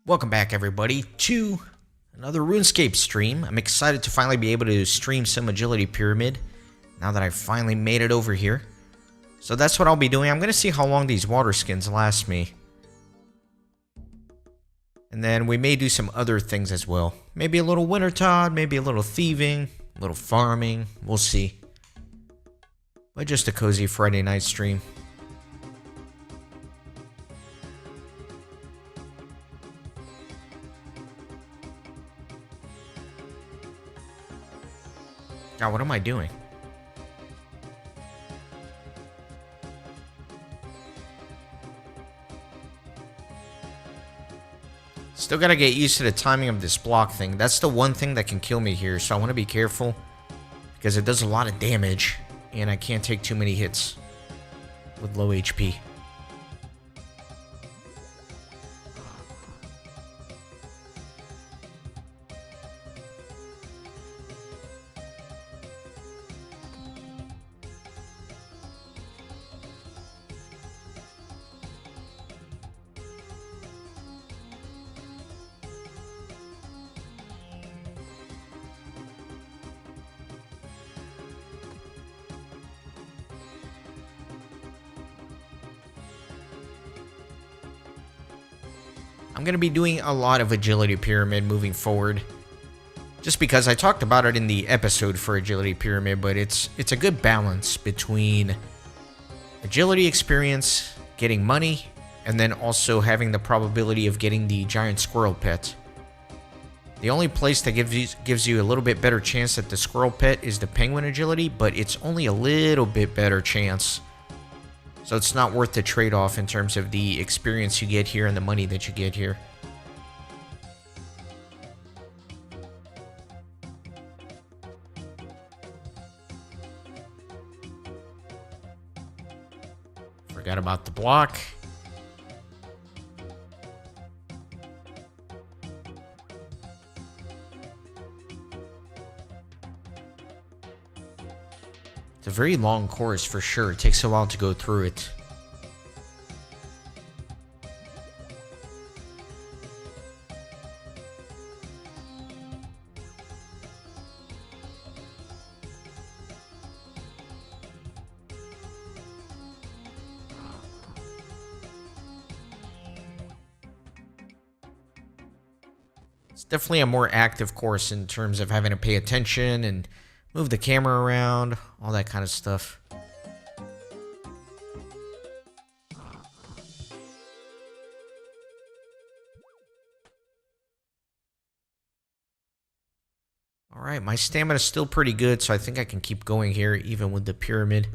Welcome back, everybody, to another RuneScape stream. I'm excited to finally be able to stream some Agility Pyramid now that I've finally made it over here. So that's what I'll be doing. I'm going to see how long these water skins last me. And then we may do some other things as well. Maybe a little Winter Todd, maybe a little thieving, a little farming. We'll see. But just a cozy Friday night stream. God, what am I doing? Still gotta get used to the timing of this block thing. That's the one thing that can kill me here, so I want to be careful. Because it does a lot of damage, and I can't take too many hits with low HP. I'm going to be doing a lot of Agility Pyramid moving forward. Just because I talked about it in the episode for Agility Pyramid, but it's a good balance between agility experience, getting money, and then also having the probability of getting the giant squirrel pet. The only place that gives you a little bit better chance at the squirrel pet is the penguin agility, but it's only a little bit better chance. So it's not worth the trade-off in terms of the experience you get here and the money that you get here. Forgot about the block. It's a very long course for sure. It takes a while to go through it. It's definitely a more active course in terms of having to pay attention and move the camera around, all that kind of stuff. Alright, my stamina is still pretty good, so I think I can keep going here, even with the pyramid.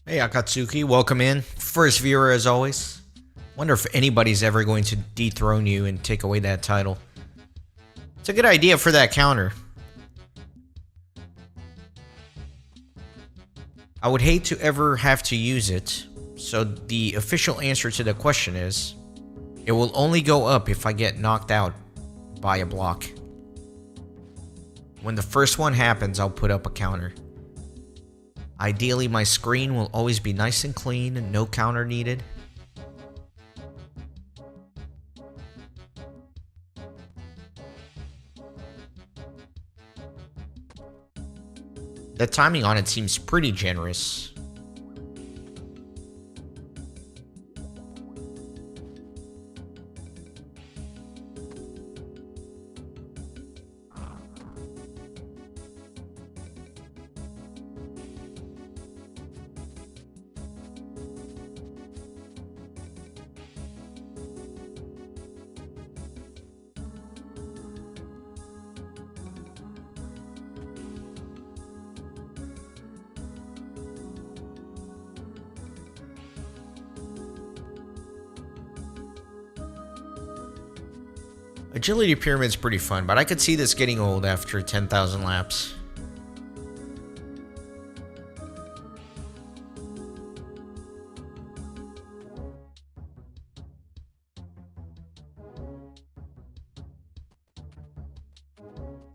Hey Akatsuki, welcome in. First viewer as always. Wonder if anybody's ever going to dethrone you and take away that title. It's a good idea for that counter. I would hate to ever have to use it, so the official answer to the question is, it will only go up if I get knocked out by a block. When the first one happens, I'll put up a counter. Ideally, my screen will always be nice and clean and no counter needed. The timing on it seems pretty generous. Agility Pyramid's pretty fun, but I could see this getting old after 10,000 laps.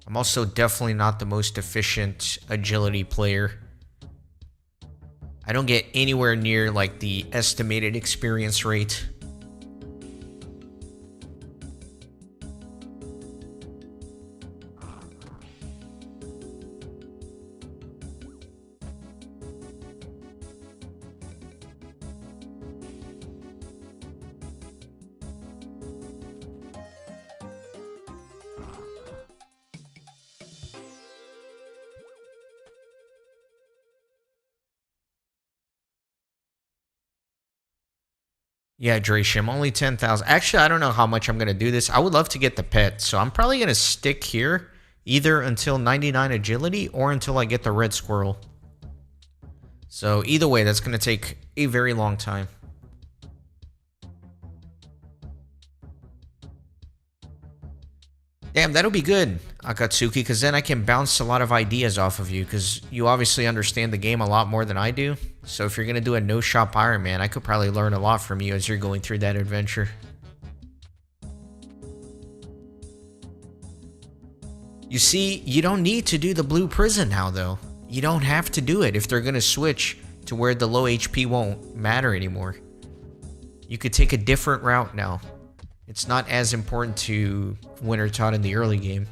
I'm also definitely not the most efficient agility player. I don't get anywhere near like the estimated experience rate. Yeah, Drashim, only 10,000. Actually, I don't know how much I'm going to do this. I would love to get the pet, so I'm probably going to stick here either until 99 agility or until I get the red squirrel. So either way, that's going to take a very long time. Damn, that'll be good, Akatsuki, because then I can bounce a lot of ideas off of you, because you obviously understand the game a lot more than I do. So if you're going to do a no-shop Ironman, I could probably learn a lot from you as you're going through that adventure. You see, you don't need to do the blue prison now, though. You don't have to do it if they're going to switch to where the low HP won't matter anymore. You could take a different route now. It's not as important to Wintertodt in the early game.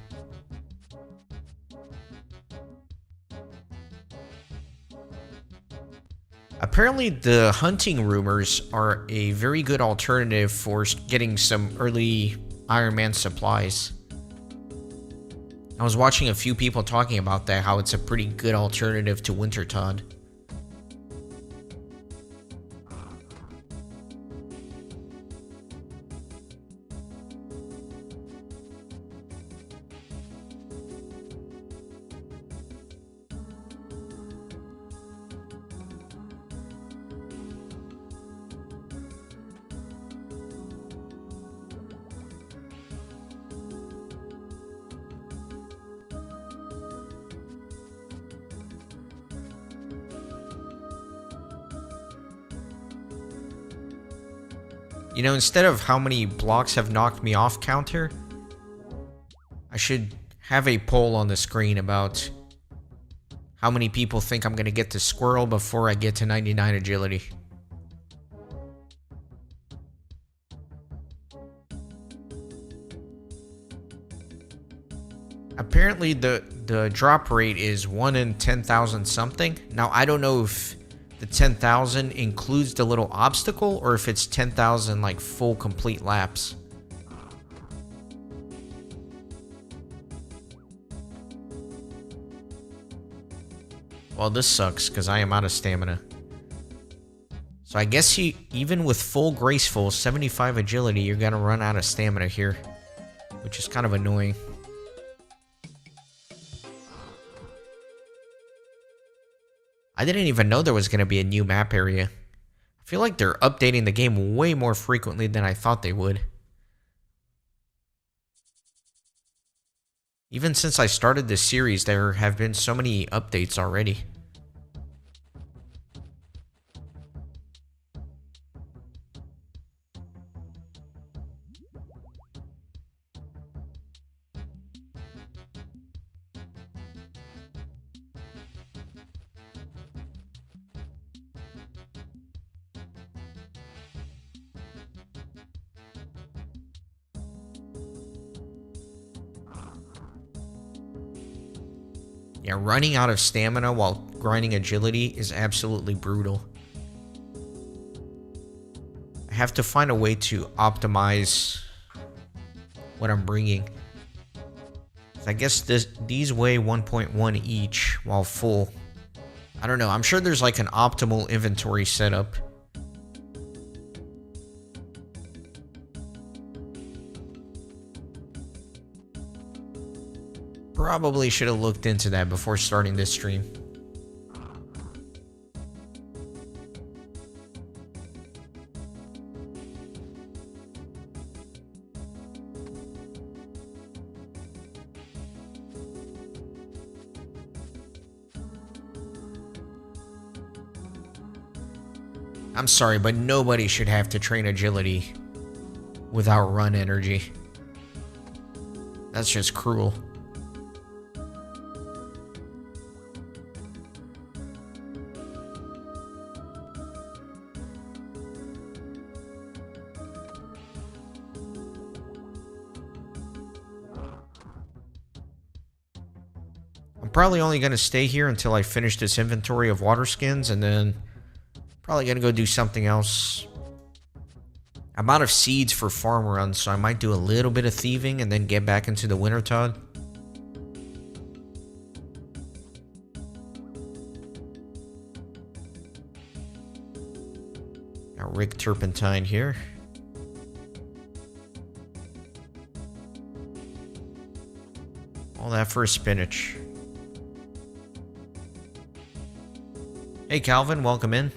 Apparently, the hunting rumors are a very good alternative for getting some early Iron Man supplies. I was watching a few people talking about that, how it's a pretty good alternative to Wintertodt. You know, instead of how many blocks have knocked me off counter, I should have a poll on the screen about how many people think I'm going to get to squirrel before I get to 99 agility. Apparently the drop rate is 1 in 10,000 something. Now, I don't know if the 10,000 includes the little obstacle or if it's 10,000 like full complete laps. Well, this sucks because I am out of stamina. So I guess even with full graceful 75 agility, you're gonna run out of stamina here, which is kind of annoying. I didn't even know there was going to be a new map area. I feel like they're updating the game way more frequently than I thought they would. Even since I started this series, there have been so many updates already. Yeah, running out of stamina while grinding agility is absolutely brutal. I have to find a way to optimize what I'm bringing. I guess these weigh 1.1 each while full. I don't know. I'm sure there's like an optimal inventory setup. Probably should have looked into that before starting this stream. I'm sorry, but nobody should have to train agility without run energy. That's just cruel. I'm probably only going to stay here until I finish this inventory of water skins, and then probably going to go do something else. I'm out of seeds for farm runs, so I might do a little bit of thieving and then get back into the winter Todd. Got Rick Turpentine here. All that for a spinach. Hey Calvin, welcome in.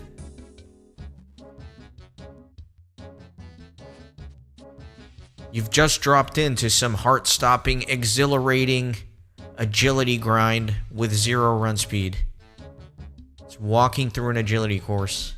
You've just dropped into some heart-stopping, exhilarating agility grind with 0 run speed. It's walking through an agility course.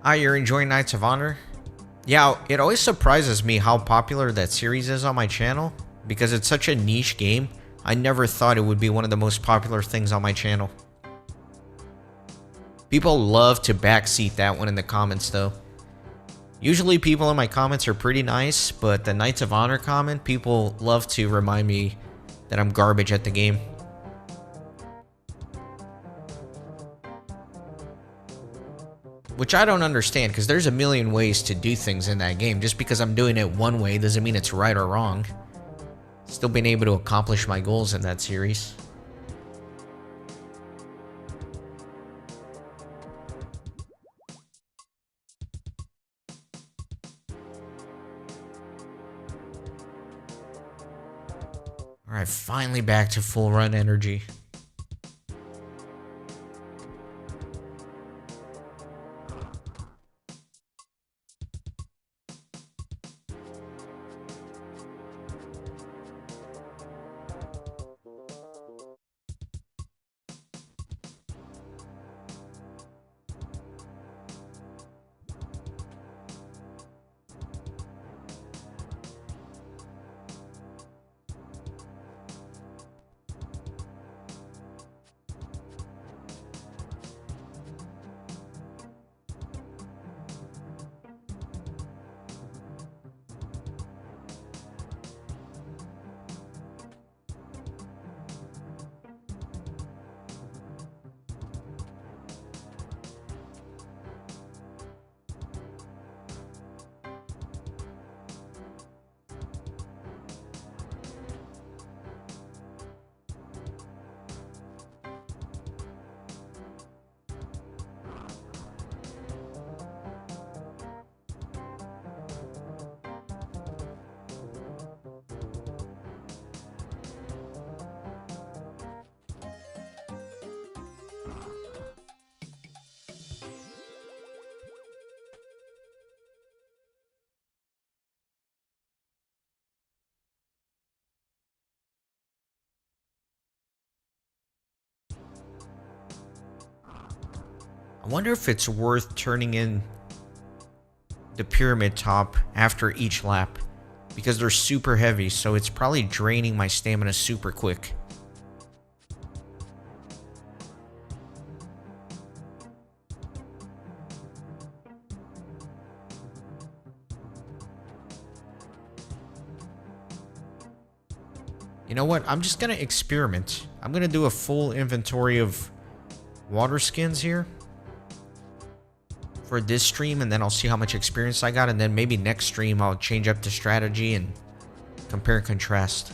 Ah, you're enjoying Knights of Honor? Yeah, it always surprises me how popular that series is on my channel, because it's such a niche game. I never thought it would be one of the most popular things on my channel. People love to backseat that one in the comments though. Usually people in my comments are pretty nice, but the Knights of Honor comment, people love to remind me that I'm garbage at the game. Which I don't understand, because there's a million ways to do things in that game. Just because I'm doing it one way doesn't mean it's right or wrong. Still been able to accomplish my goals in that series. Alright, finally back to full run energy. I wonder if it's worth turning in the pyramid top after each lap, because they're super heavy, so it's probably draining my stamina super quick. You know what? I'm just gonna experiment. I'm gonna do a full inventory of water skins here for this stream, and then I'll see how much experience I got, and then maybe next stream I'll change up the strategy and compare and contrast.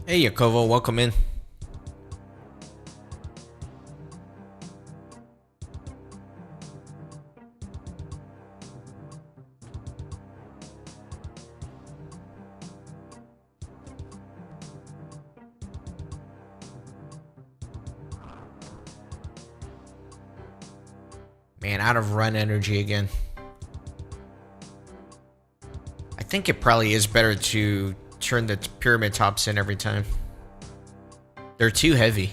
Hey, Yakovo, welcome in. Man, out of run energy again. I think it probably is better to turn the pyramid tops in every time. They're too heavy.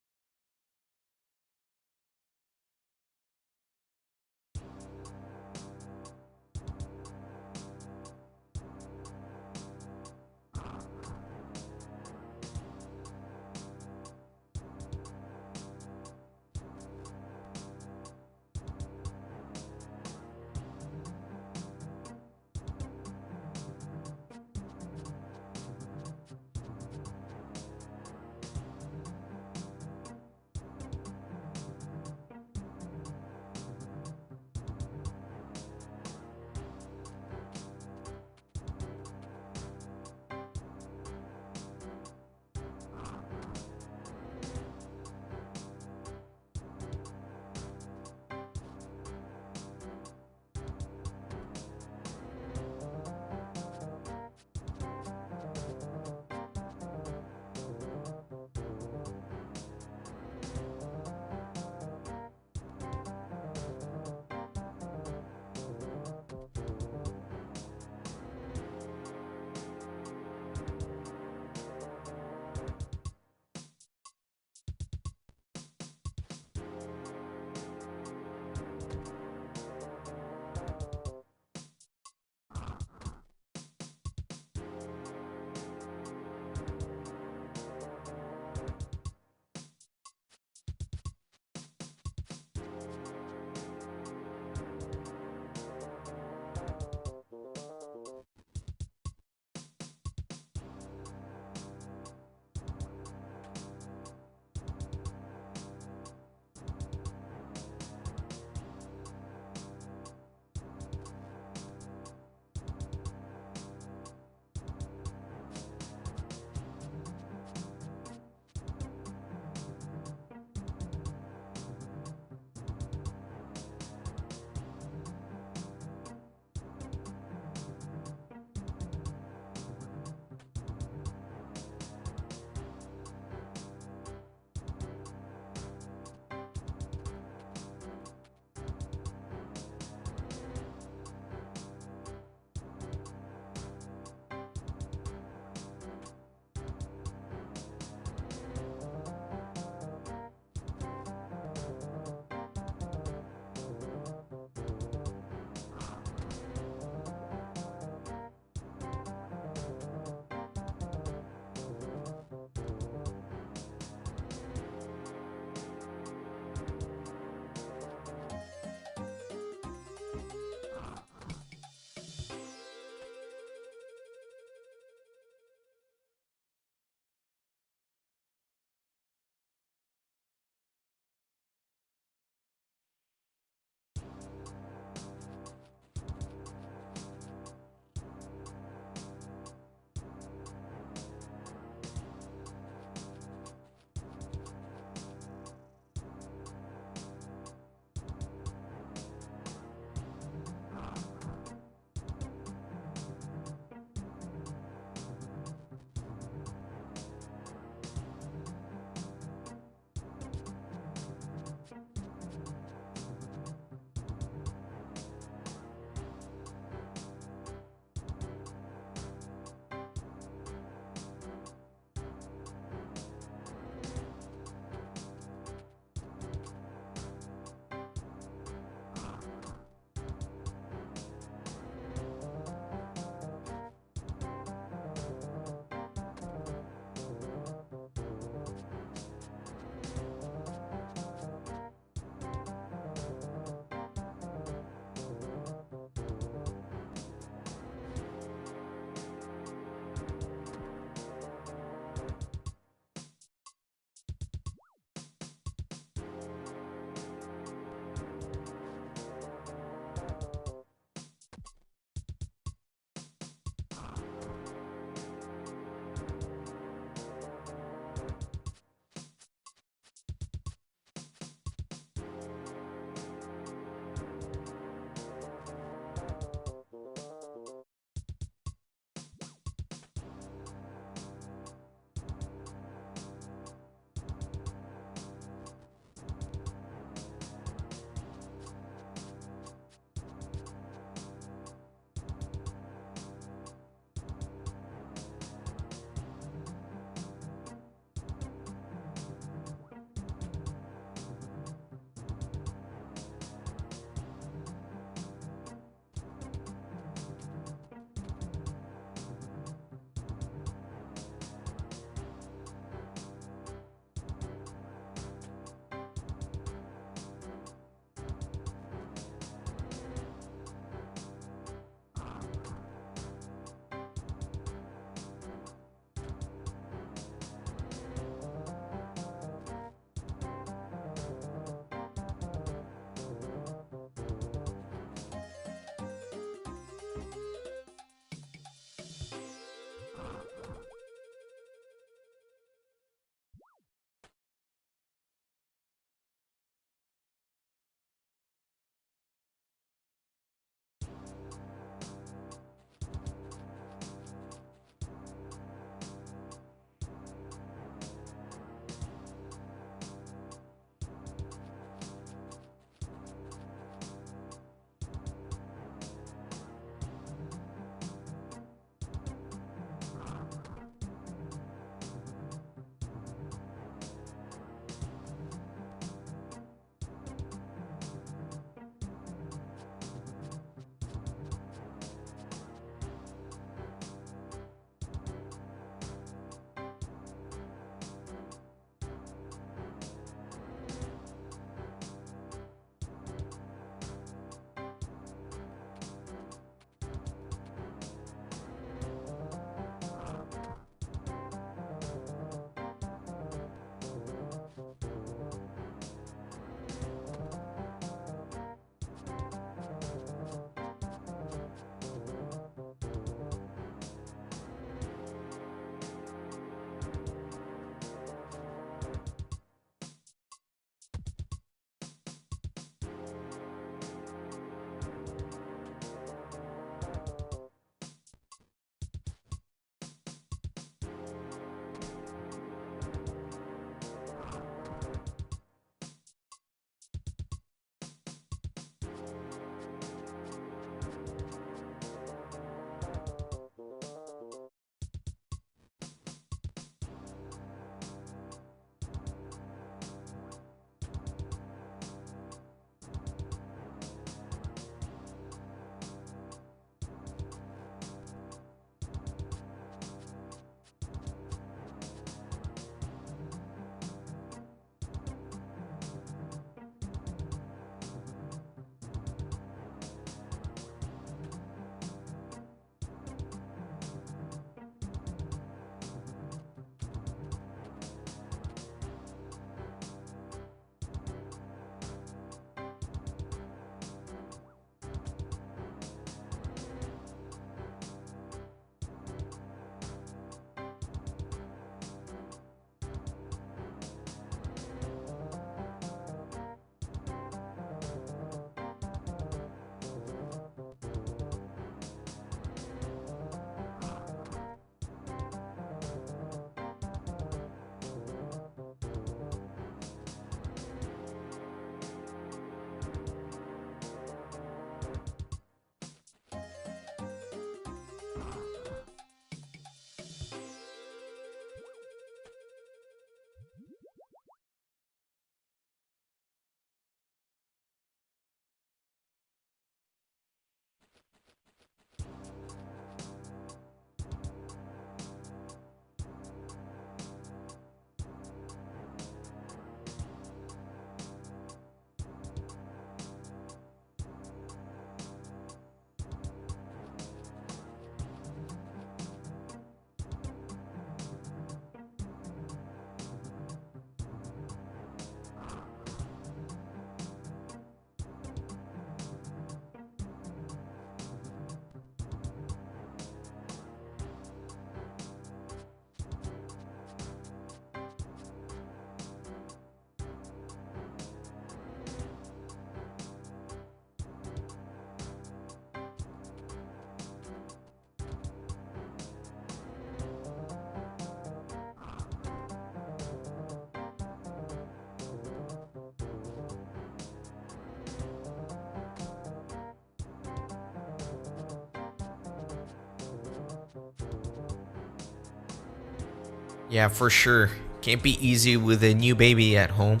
Yeah, for sure. Can't be easy with a new baby at home.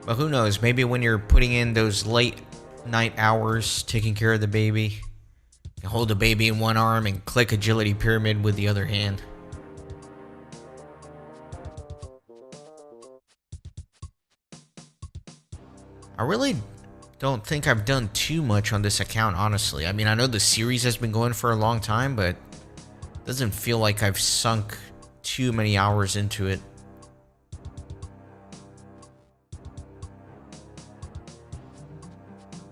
But who knows, maybe when you're putting in those late night hours taking care of the baby, you can hold the baby in one arm and click agility pyramid with the other hand. I really don't think I've done too much on this account, honestly. I mean, I know the series has been going for a long time, but it doesn't feel like I've sunk too many hours into it.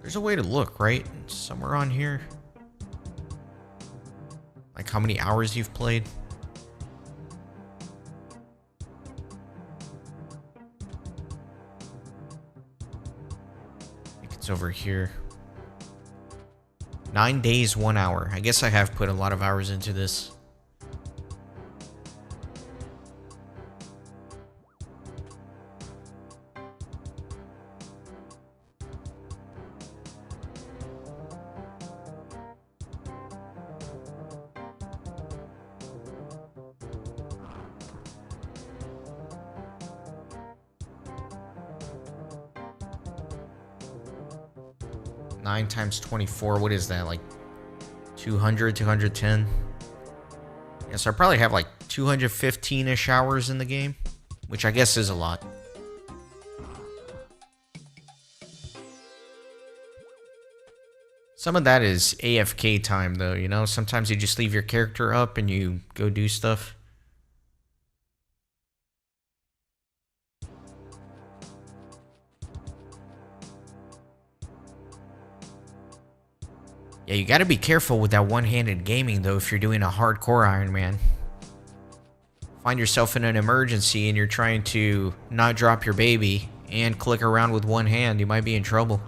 There's a way to look, right? Somewhere on here. Like how many hours you've played. I think it's over here. 9 days, 1 hour. I guess I have put a lot of hours into this. Nine times 24, what is that, like 200, 210? Yeah, so I probably have like 215-ish hours in the game, which I guess is a lot. Some of that is AFK time, though, you know? Sometimes you just leave your character up and you go do stuff. Yeah, you gotta be careful with that one-handed gaming, though, if you're doing a hardcore Ironman. Find yourself in an emergency and you're trying to not drop your baby and click around with one hand, you might be in trouble.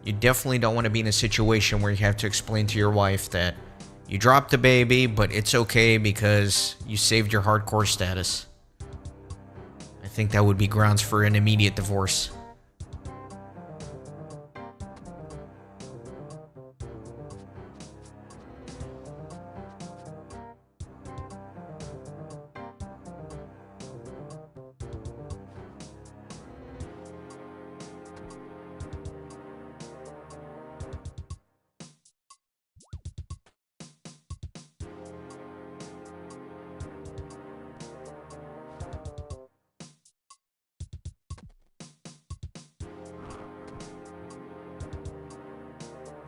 You definitely don't want to be in a situation where you have to explain to your wife that you dropped the baby, but it's okay because you saved your hardcore status. I think that would be grounds for an immediate divorce.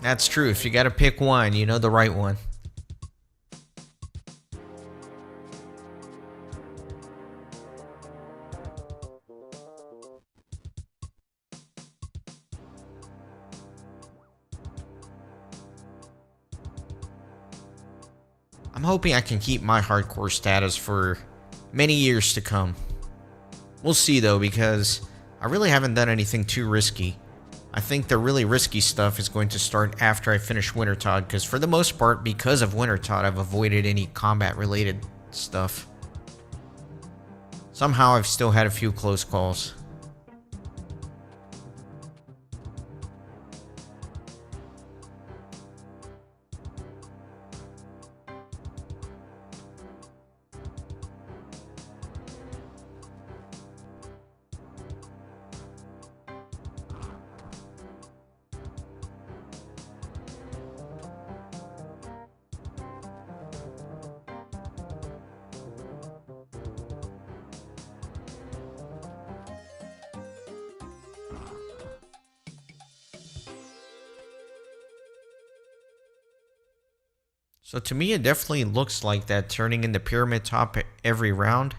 That's true. If you gotta pick one, you know the right one. I'm hoping I can keep my hardcore status for many years to come. We'll see though, because I really haven't done anything too risky. I think the really risky stuff is going to start after I finish Wintertod, because for the most part, because of Wintertod, I've avoided any combat-related stuff. Somehow I've still had a few close calls. So to me, it definitely looks like that turning in the pyramid top every round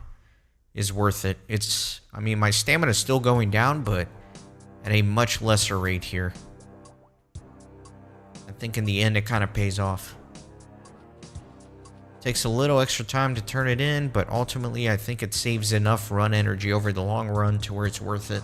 is worth it. I mean, my stamina is still going down, but at a much lesser rate here. I think in the end, it kind of pays off. Takes a little extra time to turn it in, but ultimately I think it saves enough run energy over the long run to where it's worth it.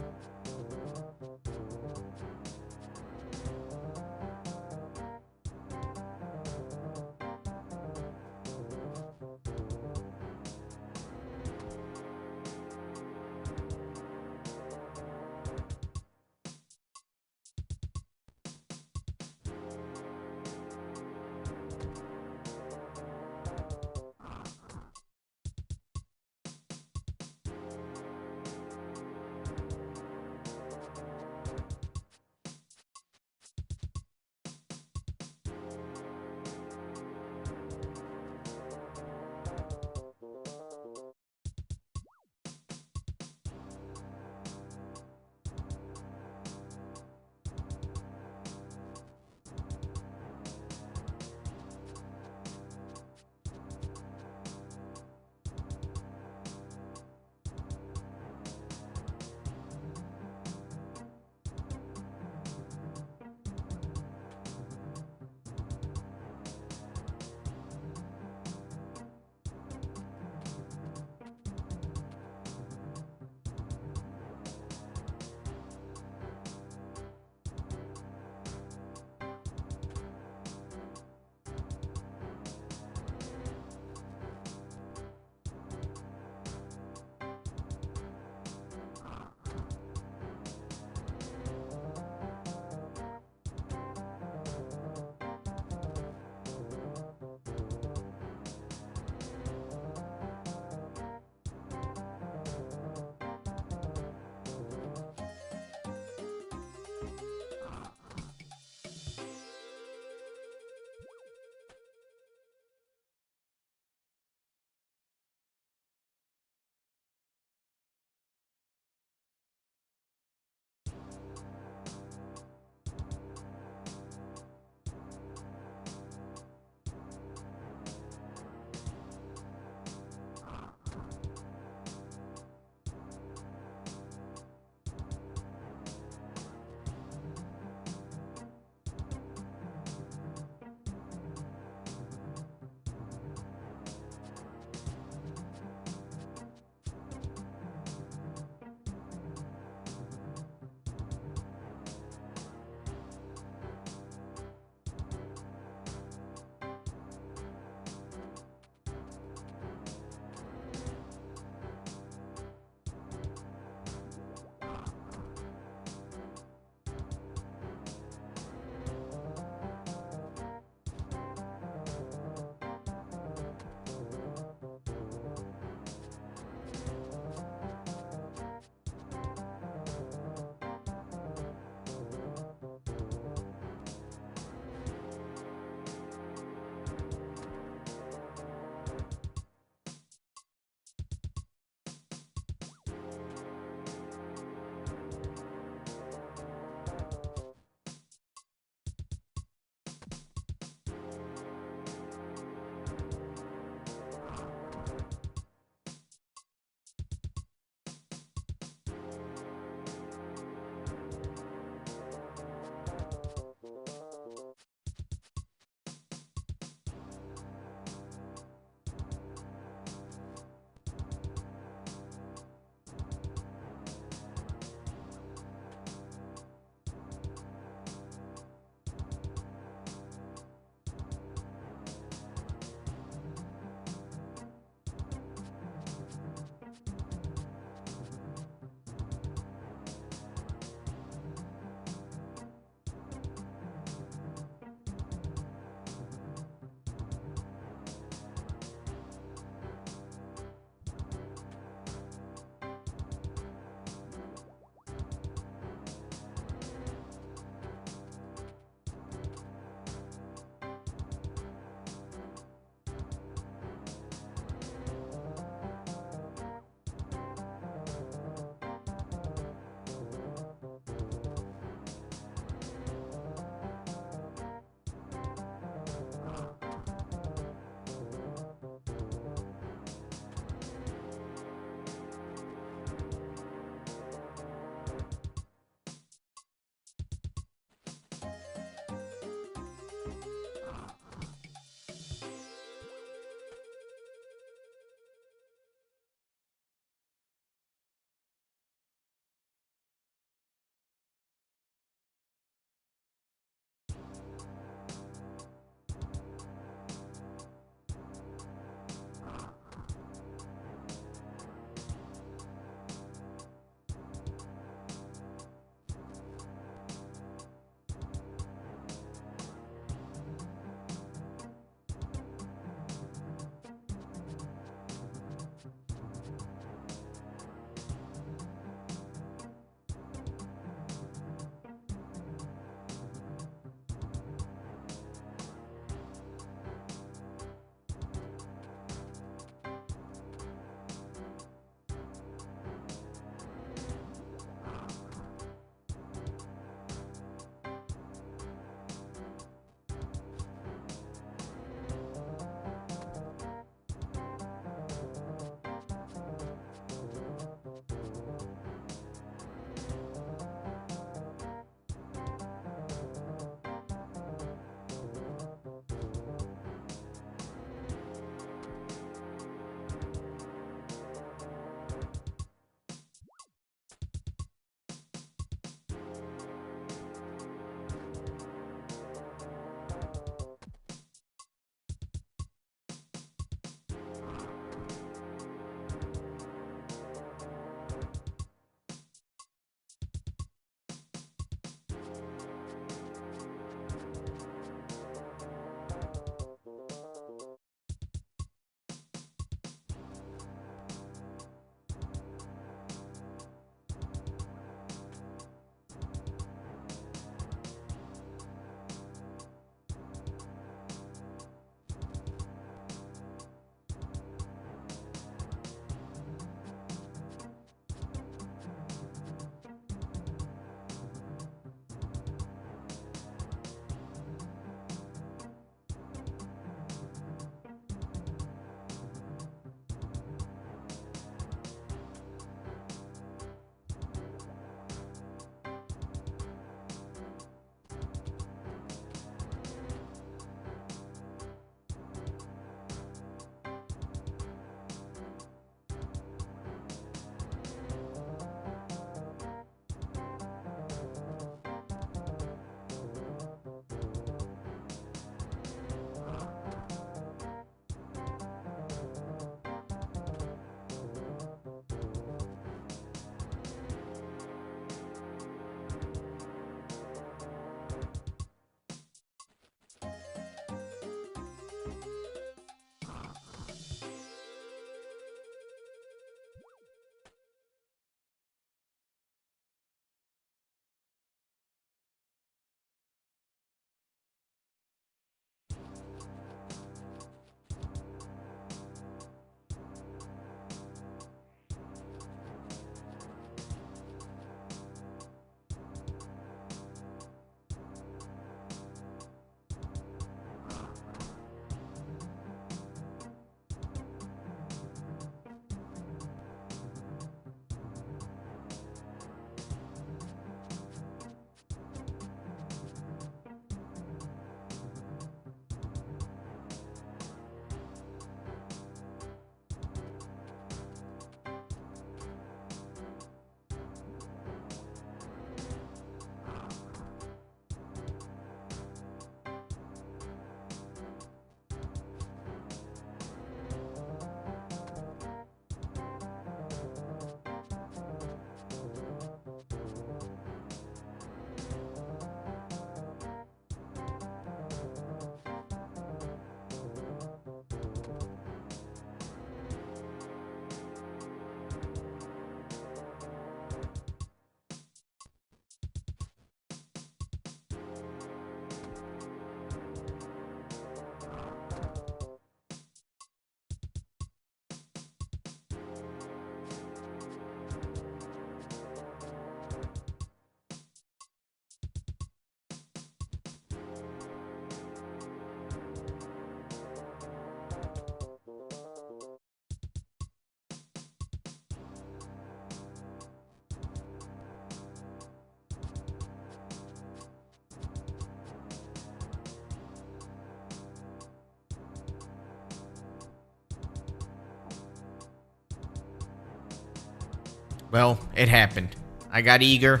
Well, it happened. I got eager.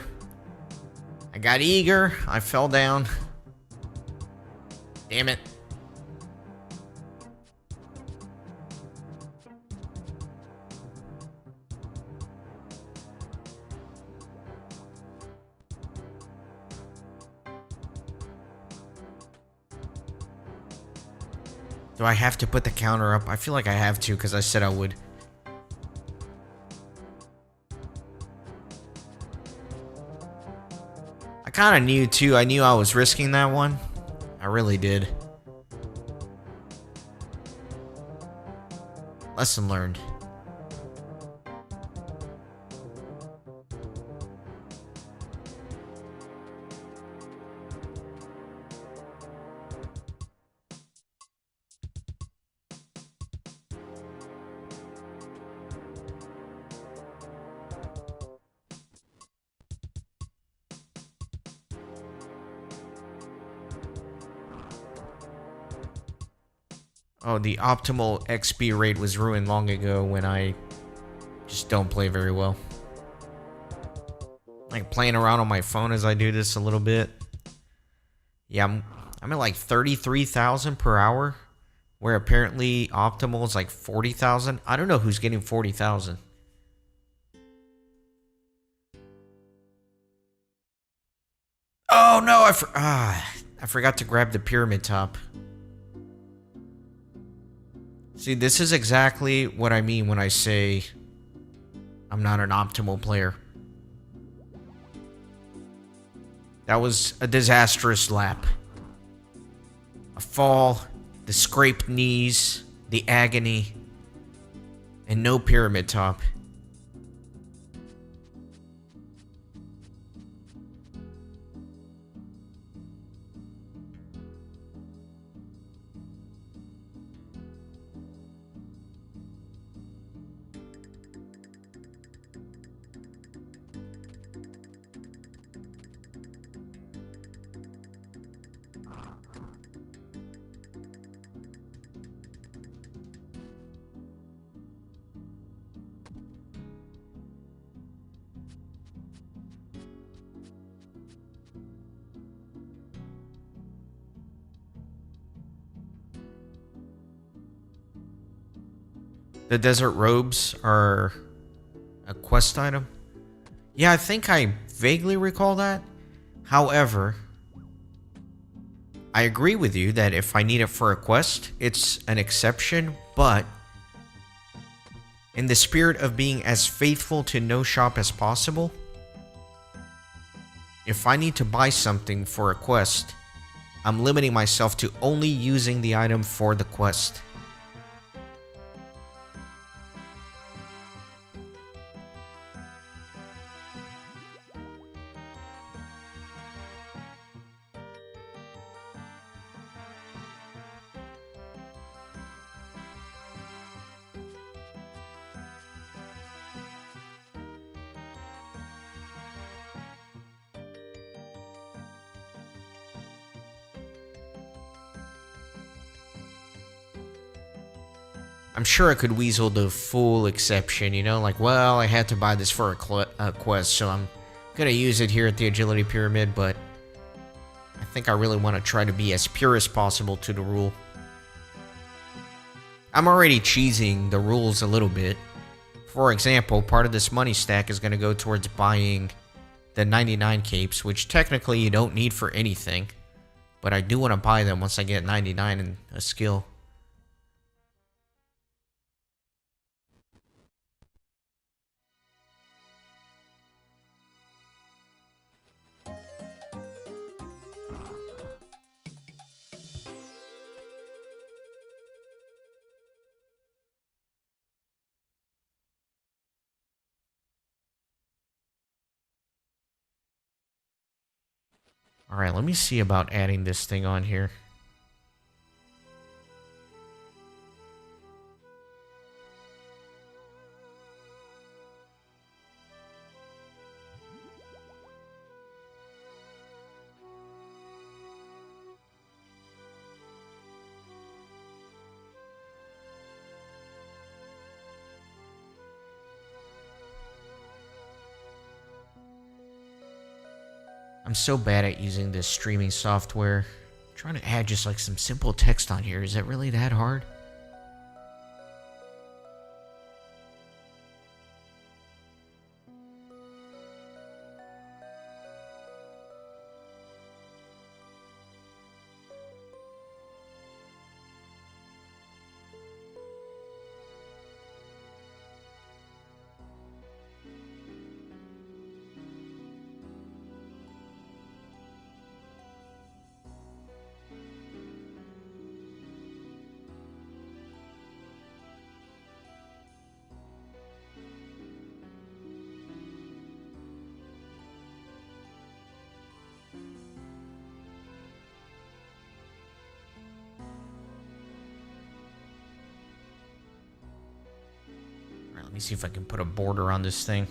I fell down. Damn it. Do I have to put the counter up? I feel like I have to because I said I would. I kind of knew too. I knew I was risking that one. I really did. Lesson learned. Oh, the optimal XP rate was ruined long ago when I just don't play very well. Like playing around on my phone as I do this a little bit. Yeah, I'm at like 33,000 per hour, where apparently optimal is like 40,000. I don't know who's getting 40,000. Oh no, I forgot to grab the pyramid top. See, this is exactly what I mean when I say I'm not an optimal player. That was a disastrous lap. A fall, the scraped knees, the agony, and no pyramid top. The desert robes are a quest item. Yeah, I think I vaguely recall that. However, I agree with you that if I need it for a quest, it's an exception, but in the spirit of being as faithful to no shop as possible, if I need to buy something for a quest, I'm limiting myself to only using the item for the quest. I'm sure I could weasel the full exception, you know, like, well, I had to buy this for a quest, so I'm gonna use it here at the Agility Pyramid, but I think I really want to try to be as pure as possible to the rule. I'm already cheesing the rules a little bit. For example, part of this money stack is gonna go towards buying the 99 capes, which technically you don't need for anything, but I do want to buy them once I get 99 in a skill. Alright, let me see about adding this thing on here. I'm so bad at using this streaming software. I'm trying to add just like some simple text on here. Is that really that hard? Let me see if I can put a border on this thing.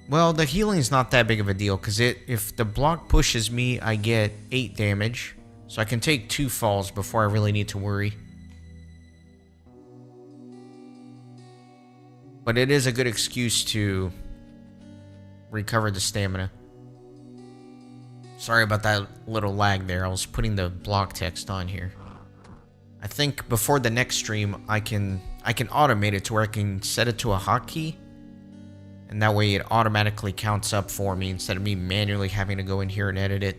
Well, the healing's not that big of a deal, because if the block pushes me, I get 8 damage. So I can take 2 falls before I really need to worry. But it is a good excuse to recover the stamina. Sorry about that little lag there. I was putting the block text on here. I think before the next stream, I can automate it to where I can set it to a hotkey. And that way it automatically counts up for me instead of me manually having to go in here and edit it.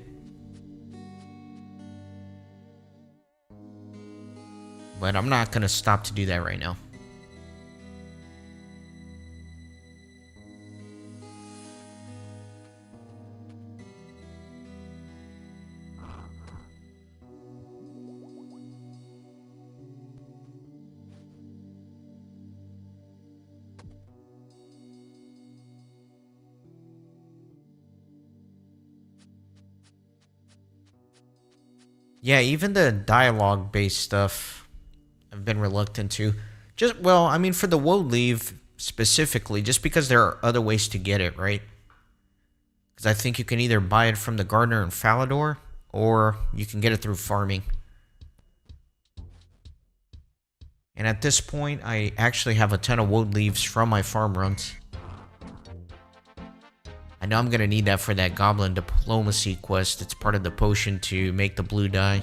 But I'm not going to stop to do that right now. Yeah, even the dialogue-based stuff I've been reluctant to. Well, I mean, for the woad leave specifically, just because there are other ways to get it, right? Because I think you can either buy it from the gardener in Falador, or you can get it through farming. And at this point, I actually have a ton of woad leaves from my farm runs. I know I'm going to need that for that Goblin Diplomacy quest. It's part of the potion to make the blue dye.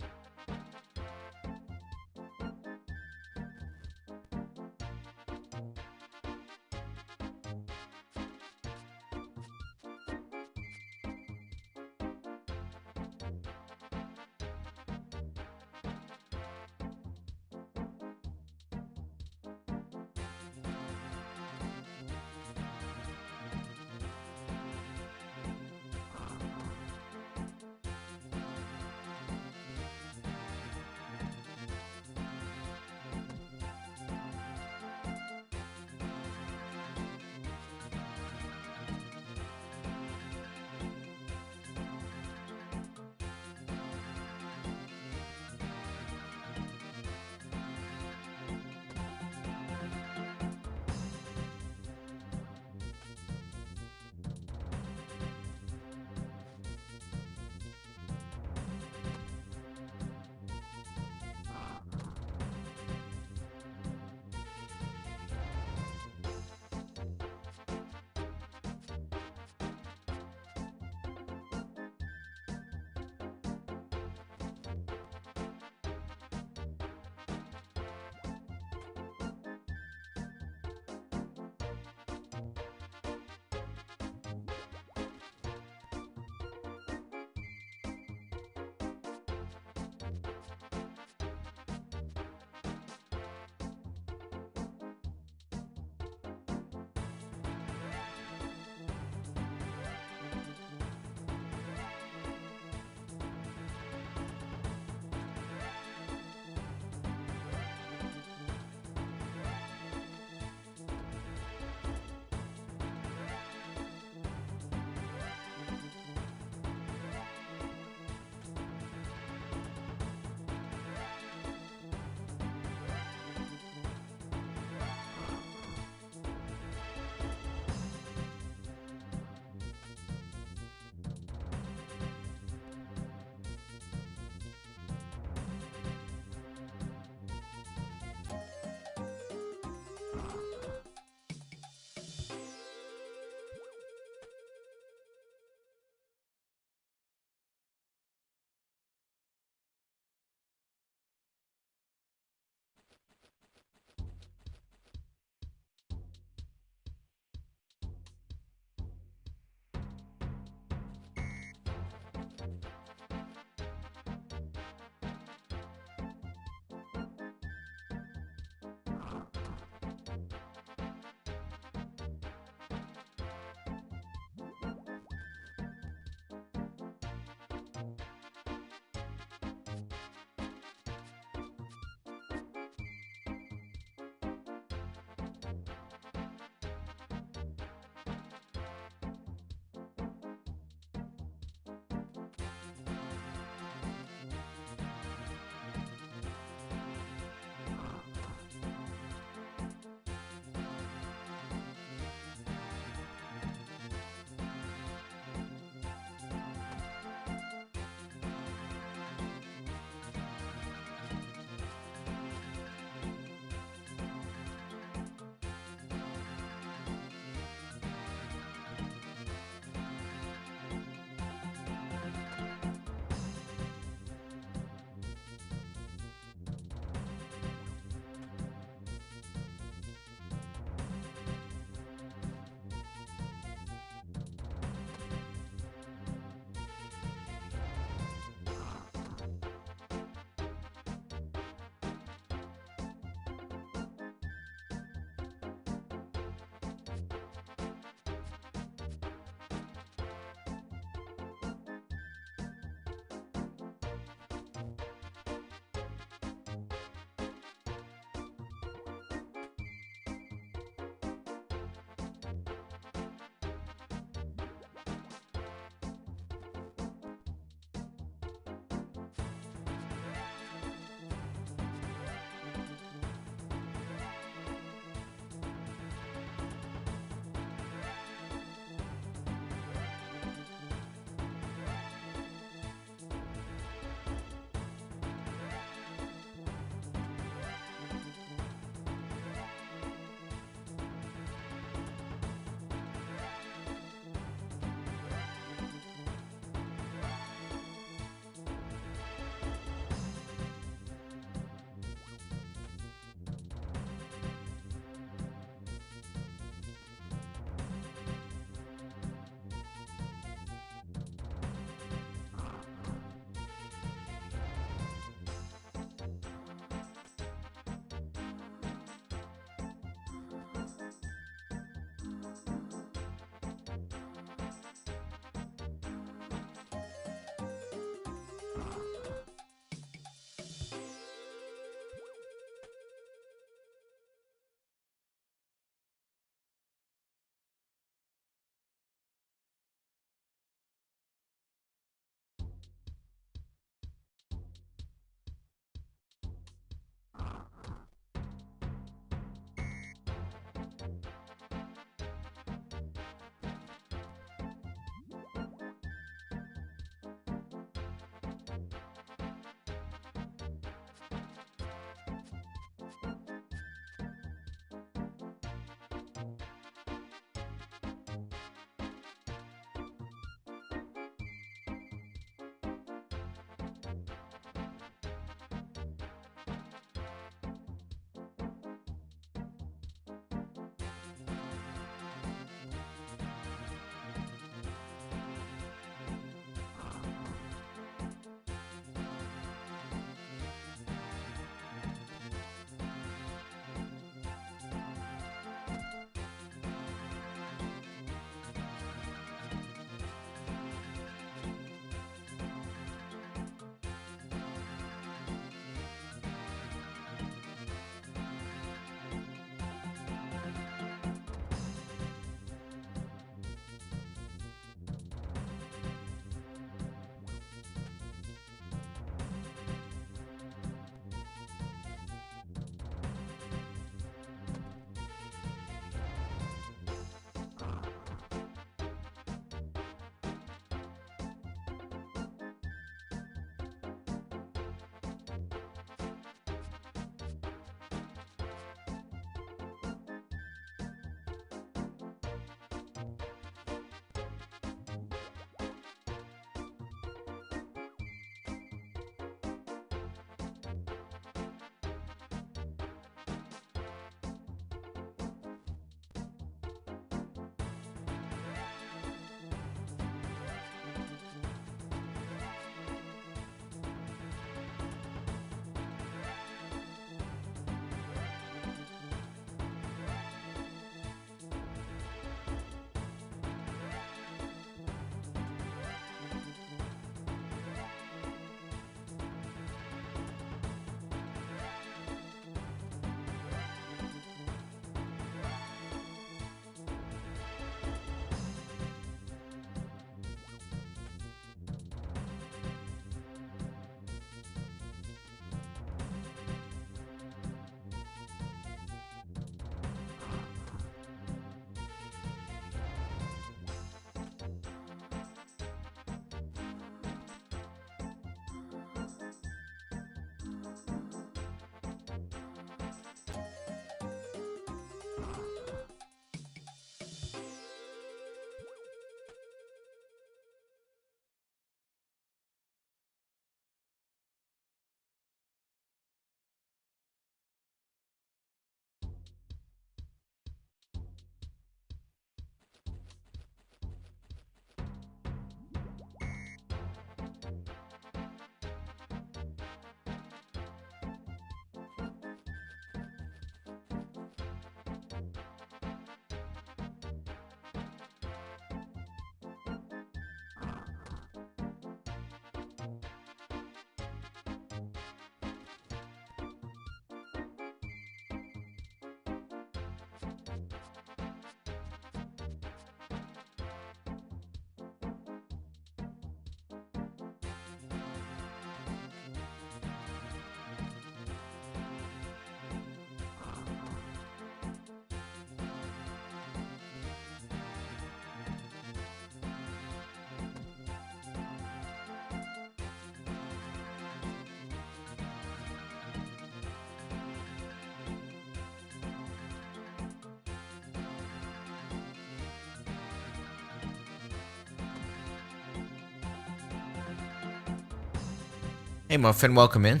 Hey Muffin, welcome in.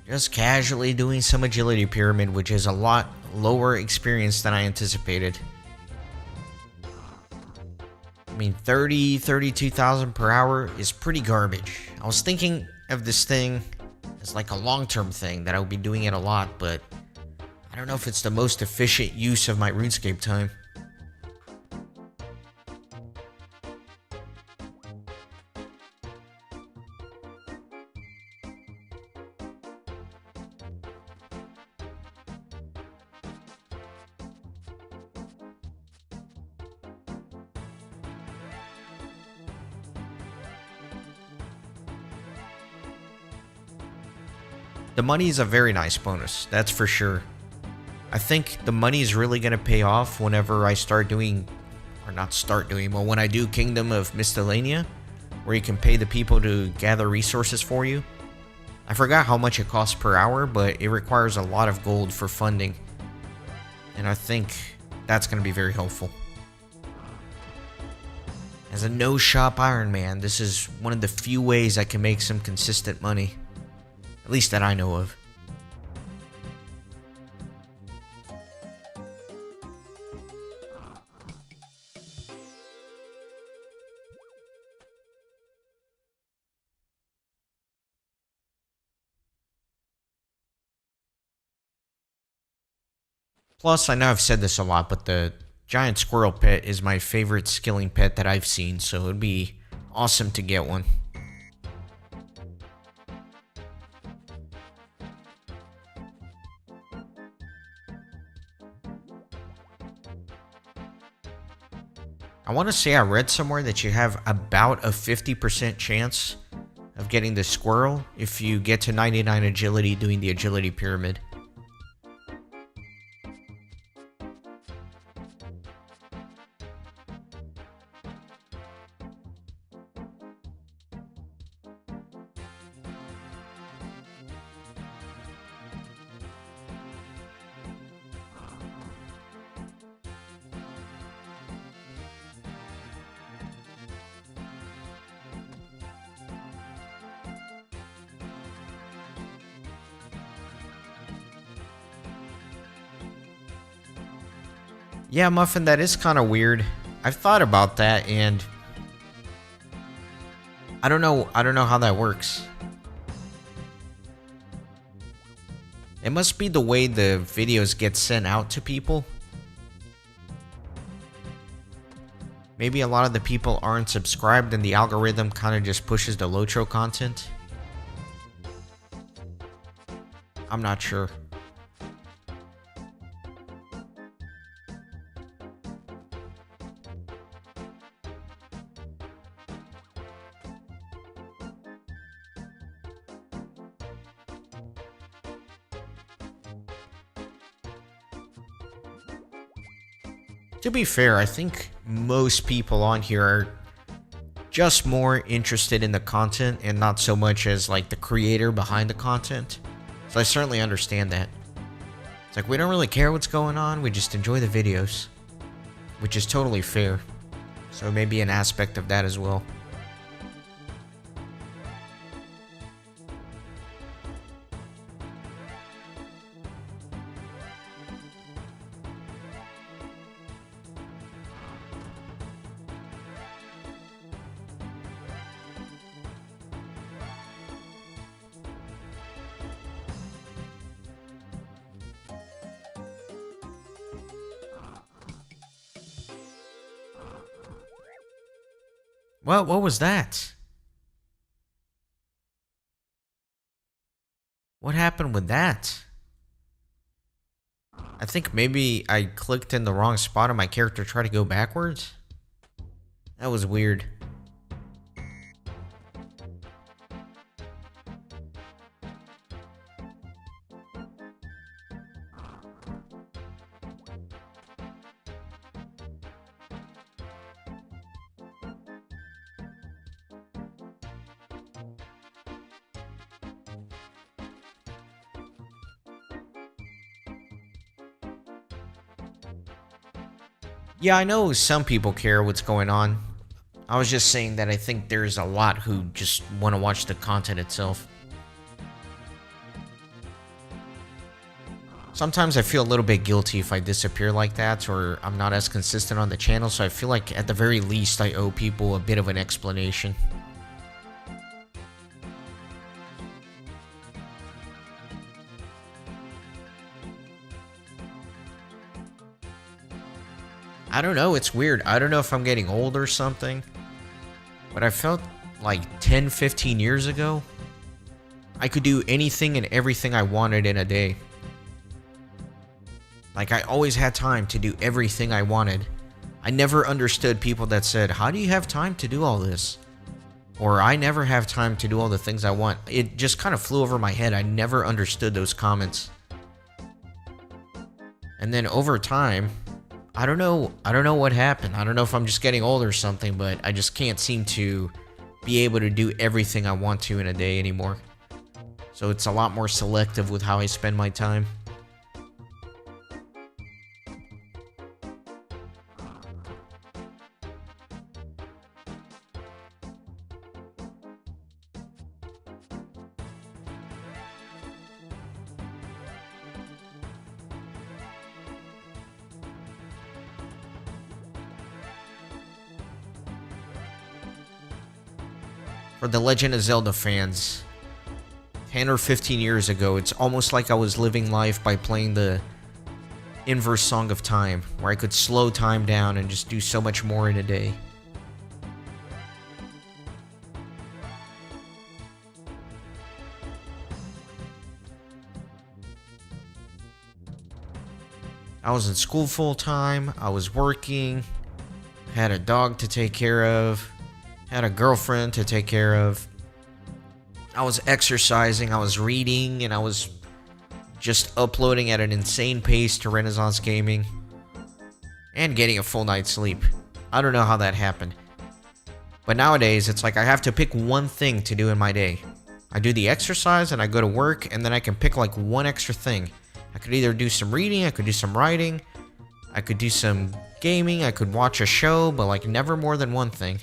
Just casually doing some agility pyramid, which is a lot lower experience than I anticipated. I mean, 32,000 per hour is pretty garbage. I was thinking of this thing as like a long-term thing, that I would be doing it a lot, but I don't know if it's the most efficient use of my RuneScape time. The money is a very nice bonus, that's for sure. I think the money is really going to pay off whenever I start doing, or not start doing, but when I do Kingdom of Miscellanea, where you can pay the people to gather resources for you. I forgot how much it costs per hour, but it requires a lot of gold for funding, and I think that's going to be very helpful. As a no-shop Ironman, this is one of the few ways I can make some consistent money. At least that I know of. Plus, I know I've said this a lot, but the giant squirrel pet is my favorite skilling pet that I've seen, so it'd be awesome to get one. I want to say I read somewhere that you have about a 50% chance of getting the squirrel if you get to 99 agility doing the agility pyramid. Yeah, Muffin, that is kind of weird. I've thought about that, and I don't know how that works. It must be the way the videos get sent out to people. Maybe a lot of the people aren't subscribed and the algorithm kind of just pushes the Lotro content. I'm not sure. To be fair, I think most people on here are just more interested in the content and not so much as like the creator behind the content. So I certainly understand that. It's like we don't really care what's going on, we just enjoy the videos, which is totally fair. So maybe an aspect of that as well. Well, what was that? What happened with that? I think maybe I clicked in the wrong spot and my character tried to go backwards. That was weird. Yeah, I know some people care what's going on. I was just saying that I think there's a lot who just want to watch the content itself. Sometimes I feel a little bit guilty if I disappear like that, or I'm not as consistent on the channel, so I feel like at the very least I owe people a bit of an explanation. I don't know, it's weird. I don't know if I'm getting old or something, but I felt like 10, 15 years ago, I could do anything and everything I wanted in a day. Like, I always had time to do everything I wanted. I never understood people that said, how do you have time to do all this? Or, I never have time to do all the things I want. It just kind of flew over my head. I never understood those comments. And then over time, I don't know what happened. I don't know if I'm just getting old or something, but I just can't seem to be able to do everything I want to in a day anymore. So it's a lot more selective with how I spend my time. For the Legend of Zelda fans, 10 or 15 years ago, it's almost like I was living life by playing the inverse Song of Time, where I could slow time down and just do so much more in a day. I was in school full time, I was working, had a dog to take care of, had a girlfriend to take care of. I was exercising, I was reading, and I was just uploading at an insane pace to Renaissance Gaming. And getting a full night's sleep. I don't know how that happened. But nowadays, it's like I have to pick one thing to do in my day. I do the exercise, and I go to work, and then I can pick like one extra thing. I could either do some reading, I could do some writing, I could do some gaming, I could watch a show, but like never more than one thing.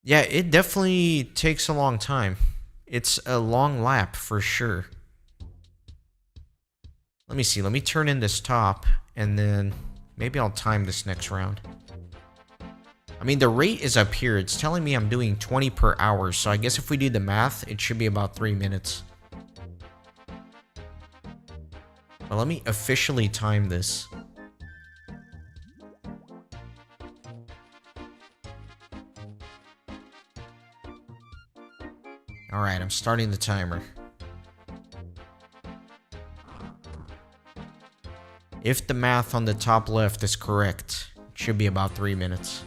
Yeah, it definitely takes a long time. It's a long lap for sure. Let me see, let me turn in this top, and then maybe I'll time this next round. I mean, the rate is up here. It's telling me I'm doing 20 per hour, so I guess if we do the math, it should be about 3 minutes. But let me officially time this. Alright, I'm starting the timer. If the math on the top left is correct, it should be about 3 minutes.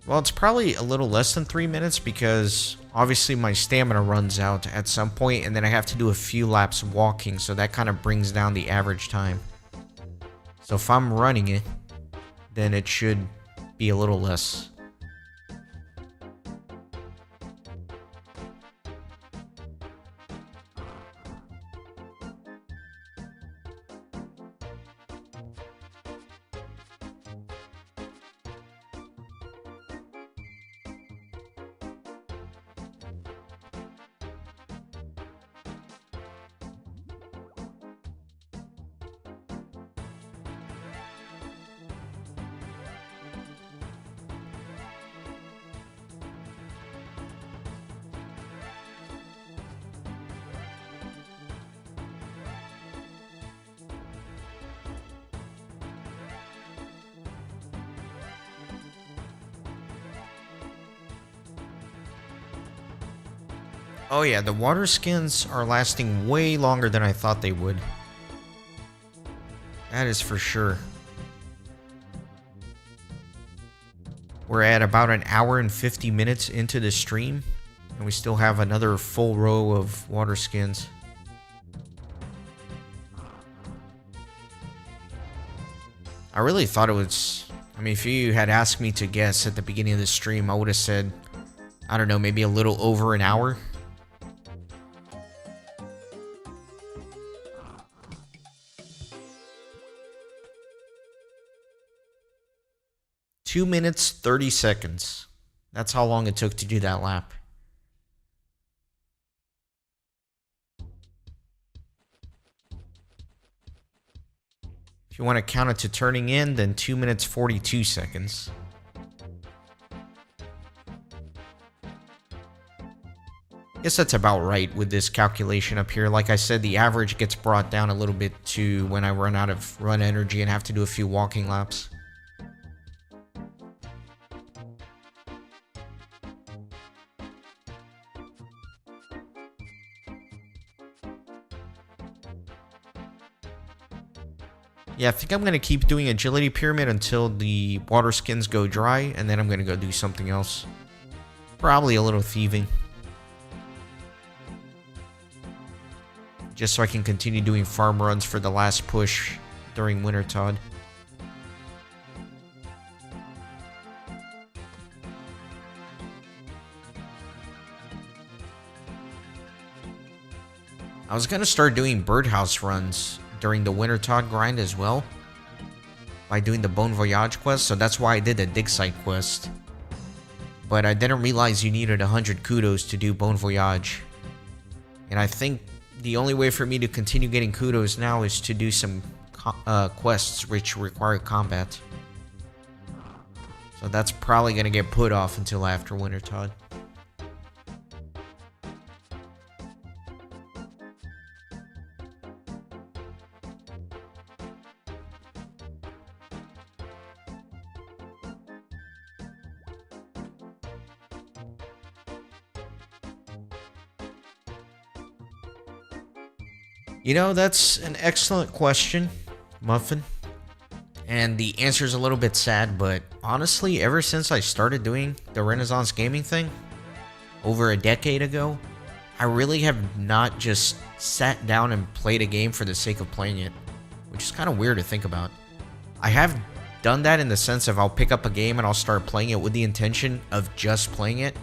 Well, it's probably a little less than 3 minutes because obviously my stamina runs out at some point, and then I have to do a few laps walking, so that kind of brings down the average time. So if I'm running it, then it should be a little less. Oh yeah, the water skins are lasting way longer than I thought they would. That is for sure. We're at about an hour and 50 minutes into the stream, and we still have another full row of water skins. I really thought it was... I mean, if you had asked me to guess at the beginning of the stream, I would have said, I don't know, maybe a little over an hour. Two minutes, 30 seconds. That's how long it took to do that lap. If you want to count it to turning in, then 2 minutes, 42 seconds. I guess that's about right with this calculation up here. Like I said, the average gets brought down a little bit to when I run out of run energy and have to do a few walking laps. Yeah, I think I'm going to keep doing Agility Pyramid until the water skins go dry, and then I'm going to go do something else. Probably a little thieving. Just so I can continue doing farm runs for the last push during Winter Todd. I was going to start doing birdhouse runs during the Winter Todd grind as well, by doing the Bon Voyage quest, so that's why I did the dig site quest. But I didn't realize you needed 100 kudos to do Bon Voyage. And I think the only way for me to continue getting kudos now is to do some quests which require combat. So that's probably going to get put off until after Winter Todd. You know, that's an excellent question, Muffin. And the answer is a little bit sad, but honestly, ever since I started doing the Renaissance Gaming thing, over a decade ago, I really have not just sat down and played a game for the sake of playing it, which is kind of weird to think about. I have done that in the sense of I'll pick up a game and I'll start playing it with the intention of just playing it,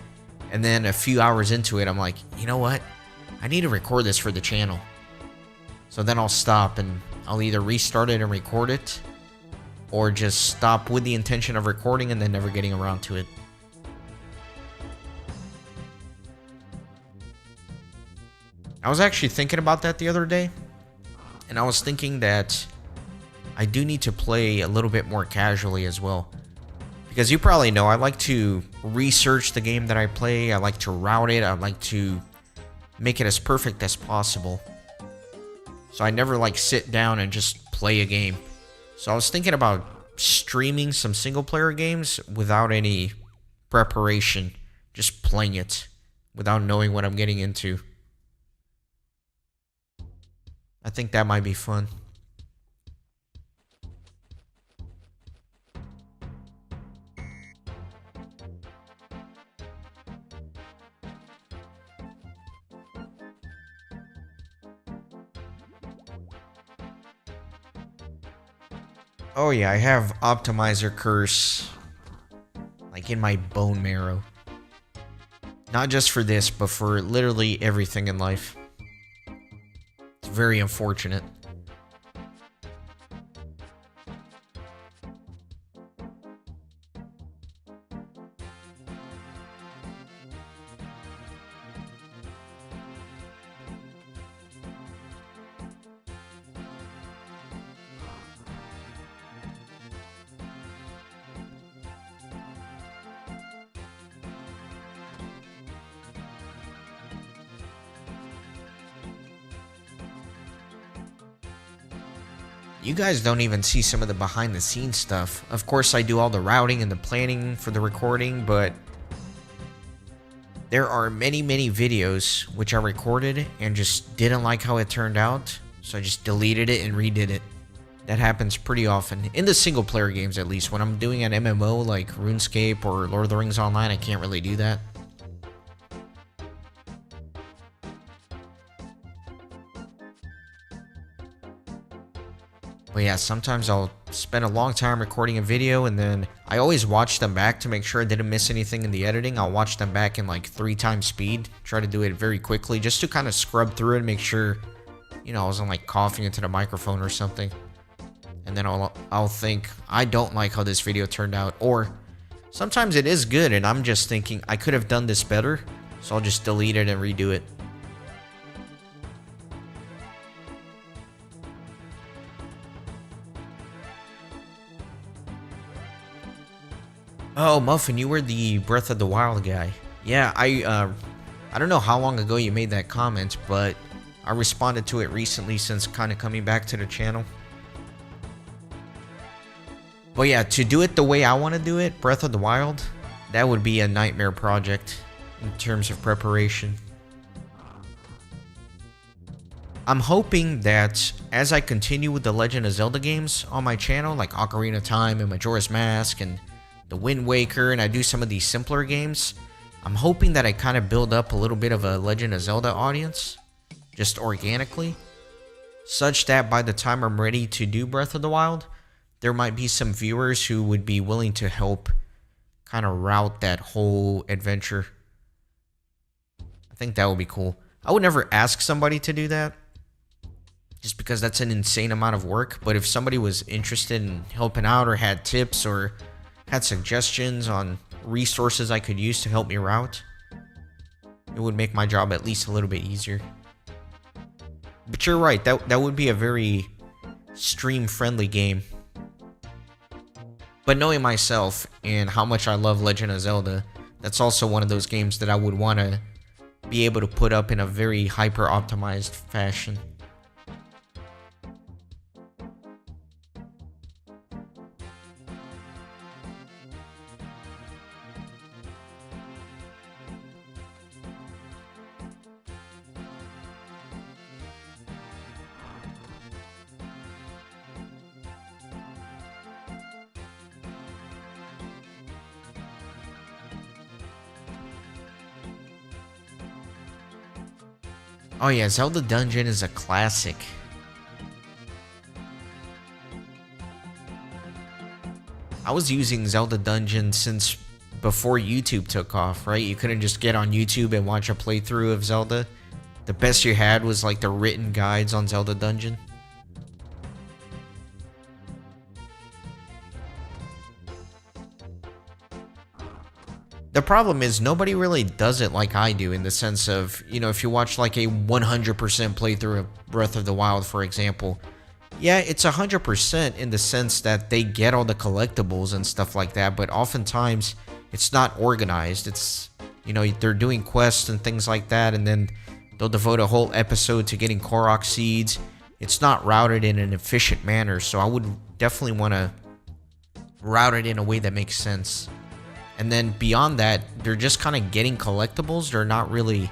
and then a few hours into it, I'm like, you know what? I need to record this for the channel. So then I'll stop and I'll either restart it and record it, or just stop with the intention of recording and then never getting around to it. I was actually thinking about that the other day, and I was thinking that I do need to play a little bit more casually as well. Because you probably know, I like to research the game that I play, I like to route it, I like to make it as perfect as possible. So I never like sit down and just play a game. So I was thinking about streaming some single player games without any preparation. Just playing it without knowing what I'm getting into. I think that might be fun. Oh yeah, I have Optimizer Curse, like, in my bone marrow. Not just for this, but for literally everything in life. It's very unfortunate. You guys don't even see some of the behind the scenes stuff. Of course, I do all the routing and the planning for the recording, but There are many videos which I recorded and just didn't like how it turned out, so I just deleted it and redid it. That happens pretty often, in the single player games at least. When I'm doing an MMO like RuneScape or Lord of the Rings Online, I can't really do that. But yeah, sometimes I'll spend a long time recording a video and then I always watch them back to make sure I didn't miss anything in the editing. I'll watch them back in like 3 times speed, try to do it very quickly just to kind of scrub through it and make sure, you know, I wasn't like coughing into the microphone or something. And then I'll think, I don't like how this video turned out, or sometimes it is good and I'm just thinking I could have done this better, so I'll just delete it and redo it. Oh, Muffin, you were the Breath of the Wild guy. Yeah, I don't know how long ago you made that comment, but I responded to it recently since kind of coming back to the channel. But yeah, to do it the way I want to do it, Breath of the Wild, that would be a nightmare project in terms of preparation. I'm hoping that as I continue with the Legend of Zelda games on my channel, like Ocarina of Time and Majora's Mask and the Wind Waker, and I do some of these simpler games, I'm hoping that I kind of build up a little bit of a Legend of Zelda audience, just organically, such that by the time I'm ready to do Breath of the Wild, there might be some viewers who would be willing to help kind of route that whole adventure. I think that would be cool. I would never ask somebody to do that, just because that's an insane amount of work, but if somebody was interested in helping out or had tips or had suggestions on resources I could use to help me route, it would make my job at least a little bit easier. But you're right, that would be a very stream-friendly game. But knowing myself and how much I love Legend of Zelda, that's also one of those games that I would want to be able to put up in a very hyper-optimized fashion. Oh yeah, Zelda Dungeon is a classic. I was using Zelda Dungeon since before YouTube took off, right? You couldn't just get on YouTube and watch a playthrough of Zelda. The best you had was like the written guides on Zelda Dungeon. The problem is nobody really does it like I do, in the sense of, you know, if you watch like a 100% playthrough of Breath of the Wild, for example, yeah, it's 100% in the sense that they get all the collectibles and stuff like that, but oftentimes it's not organized. It's, you know, they're doing quests and things like that, and then they'll devote a whole episode to getting Korok seeds. It's not routed in an efficient manner, so I would definitely want to route it in a way that makes sense. And then beyond that, they're just kind of getting collectibles. They're not really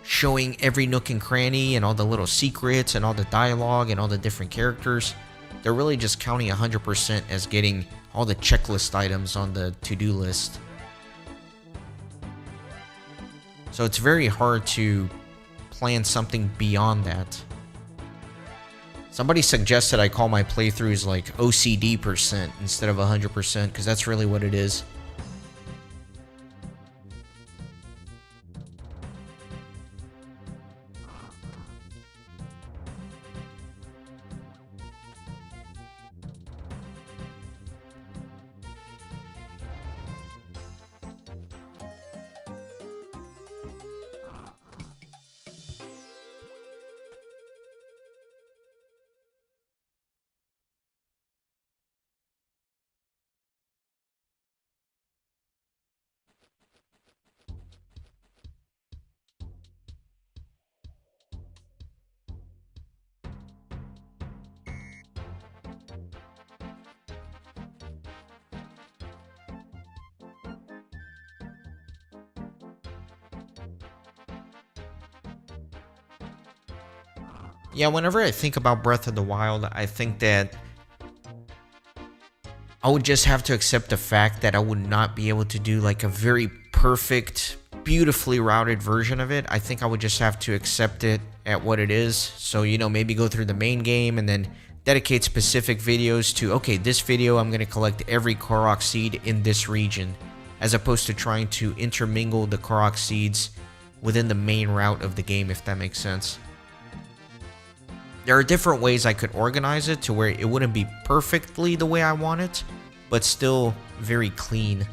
showing every nook and cranny and all the little secrets and all the dialogue and all the different characters. They're really just counting 100% as getting all the checklist items on the to-do list. So it's very hard to plan something beyond that. Somebody suggested I call my playthroughs like OCD percent instead of 100%, because that's really what it is. Yeah, whenever I think about Breath of the Wild, I think that I would just have to accept the fact that I would not be able to do like a very perfect, beautifully routed version of it. I think I would just have to accept it at what it is. So, maybe go through the main game and then dedicate specific videos to, okay, this video I'm going to collect every Korok seed in this region, as opposed to trying to intermingle the Korok seeds within the main route of the game, if that makes sense. There are different ways I could organize it to where it wouldn't be perfectly the way I want it, but still very clean.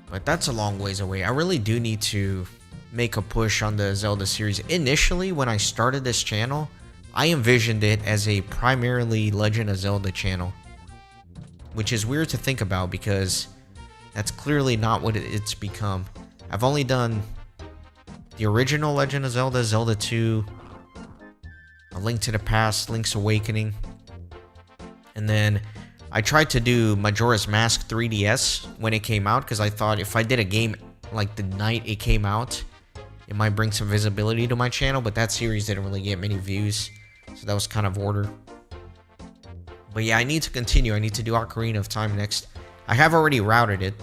But that's a long ways away. I really do need to make a push on the Zelda series. Initially, when I started this channel, I envisioned it as a primarily Legend of Zelda channel, which is weird to think about because that's clearly not what it's become. I've only done the original Legend of Zelda, Zelda 2, A Link to the Past, Link's Awakening, and then I tried to do Majora's Mask 3DS when it came out because I thought if I did a game like the night it came out, it might bring some visibility to my channel, but that series didn't really get many views, so that was kind of order. But yeah, I need to continue. I need to do Ocarina of Time next. I have already routed it.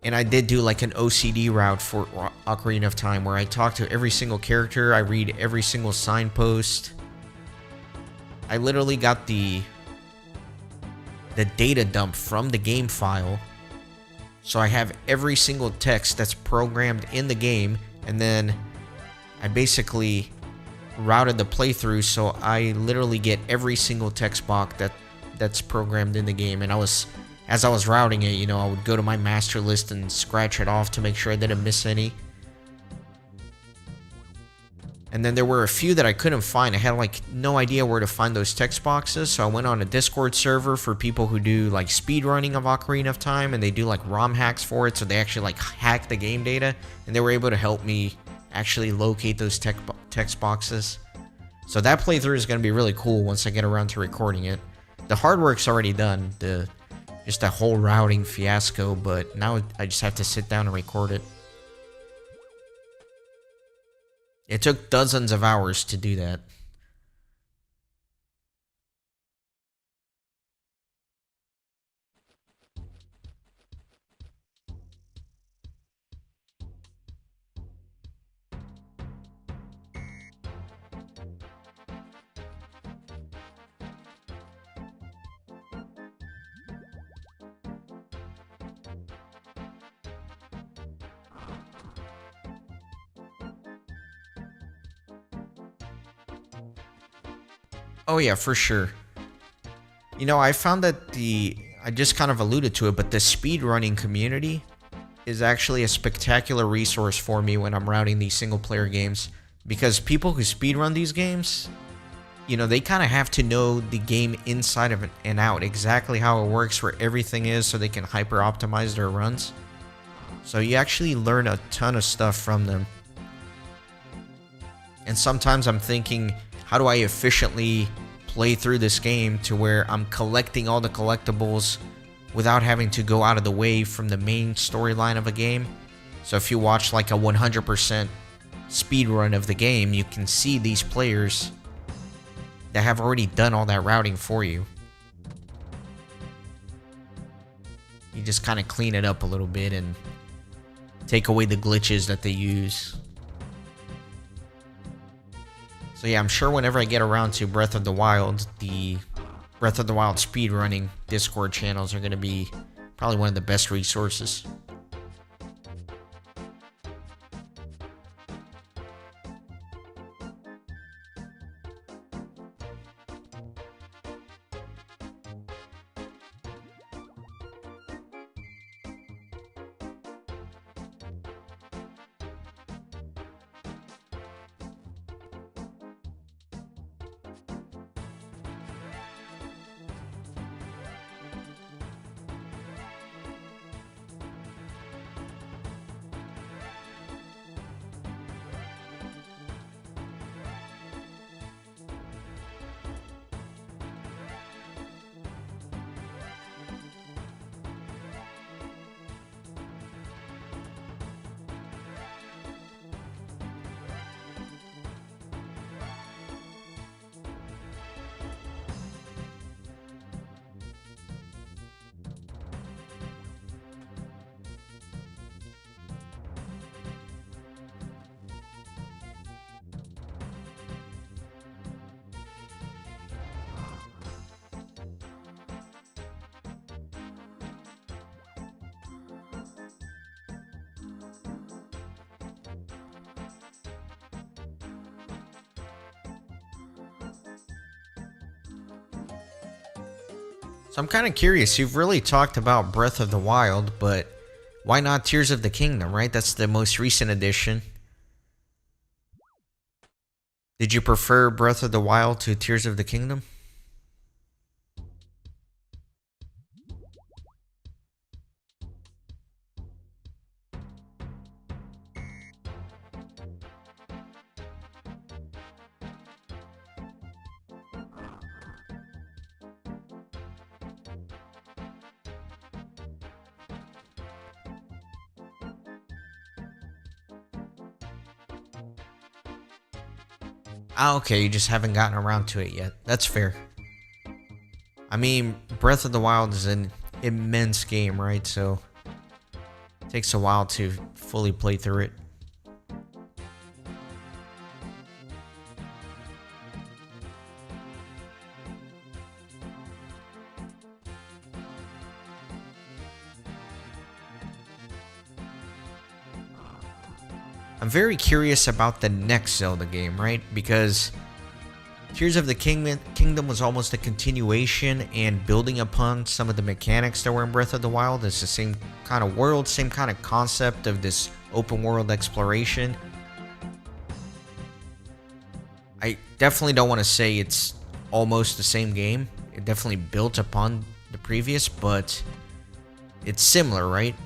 And I did do like an OCD route for Ocarina of Time where I talk to every single character. I read every single signpost. I literally got the data dump from the game file. So I have every single text that's programmed in the game. And then I basically routed the playthrough, so I literally get every single text box that's programmed in the game. And as I was routing it, I would go to my master list and scratch it off to make sure I didn't miss any. And then there were a few that I couldn't find. I had like no idea where to find those text boxes, so I went on a Discord server for people who do like speedrunning of Ocarina of Time, and they do like ROM hacks for it, so they actually like hack the game data, and they were able to help me actually locate those text boxes. So that playthrough is going to be really cool once I get around to recording it. The hard work's already done, just that whole routing fiasco, but now I just have to sit down and record it. It took dozens of hours to do that. Oh yeah, for sure. I found that I just kind of alluded to it, but the speedrunning community is actually a spectacular resource for me when I'm routing these single player games, because people who speedrun these games, they kind of have to know the game inside of it and out, exactly how it works, where everything is, so they can hyper optimize their runs. So you actually learn a ton of stuff from them. And sometimes I'm thinking, how do I efficiently play through this game to where I'm collecting all the collectibles without having to go out of the way from the main storyline of a game? So if you watch like a 100% speed run of the game, you can see these players that have already done all that routing for you. You just kind of clean it up a little bit and take away the glitches that they use. So yeah, I'm sure whenever I get around to Breath of the Wild, the Breath of the Wild speedrunning Discord channels are going to be probably one of the best resources. So I'm kind of curious. You've really talked about Breath of the Wild, but why not Tears of the Kingdom, right? That's the most recent edition. Did you prefer Breath of the Wild to Tears of the Kingdom? Ah, okay, you just haven't gotten around to it yet. That's fair. I mean, Breath of the Wild is an immense game, right? So it takes a while to fully play through it. I'm very curious about the next Zelda game, right? Because Tears of the Kingdom was almost a continuation and building upon some of the mechanics that were in Breath of the Wild. It's the same kind of world, same kind of concept of this open world exploration. I definitely don't want to say it's almost the same game. It definitely built upon the previous, but it's similar, right?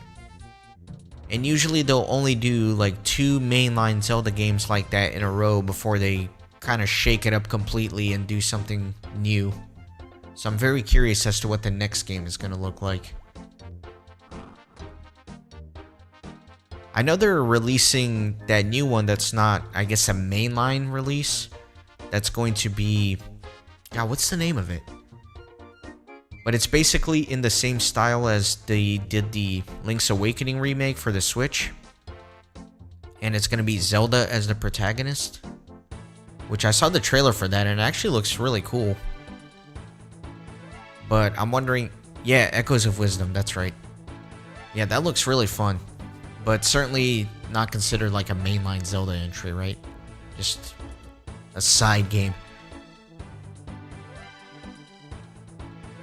And usually they'll only do like 2 mainline Zelda games like that in a row before they kind of shake it up completely and do something new. So I'm very curious as to what the next game is going to look like. I know they're releasing that new one that's not, I guess, a mainline release. That's going to be... God, what's the name of it? But it's basically in the same style as they did the Link's Awakening remake for the Switch. And it's going to be Zelda as the protagonist. Which I saw the trailer for that and it actually looks really cool. But I'm wondering... Yeah, Echoes of Wisdom, that's right. Yeah, that looks really fun. But certainly not considered like a mainline Zelda entry, right? Just a side game.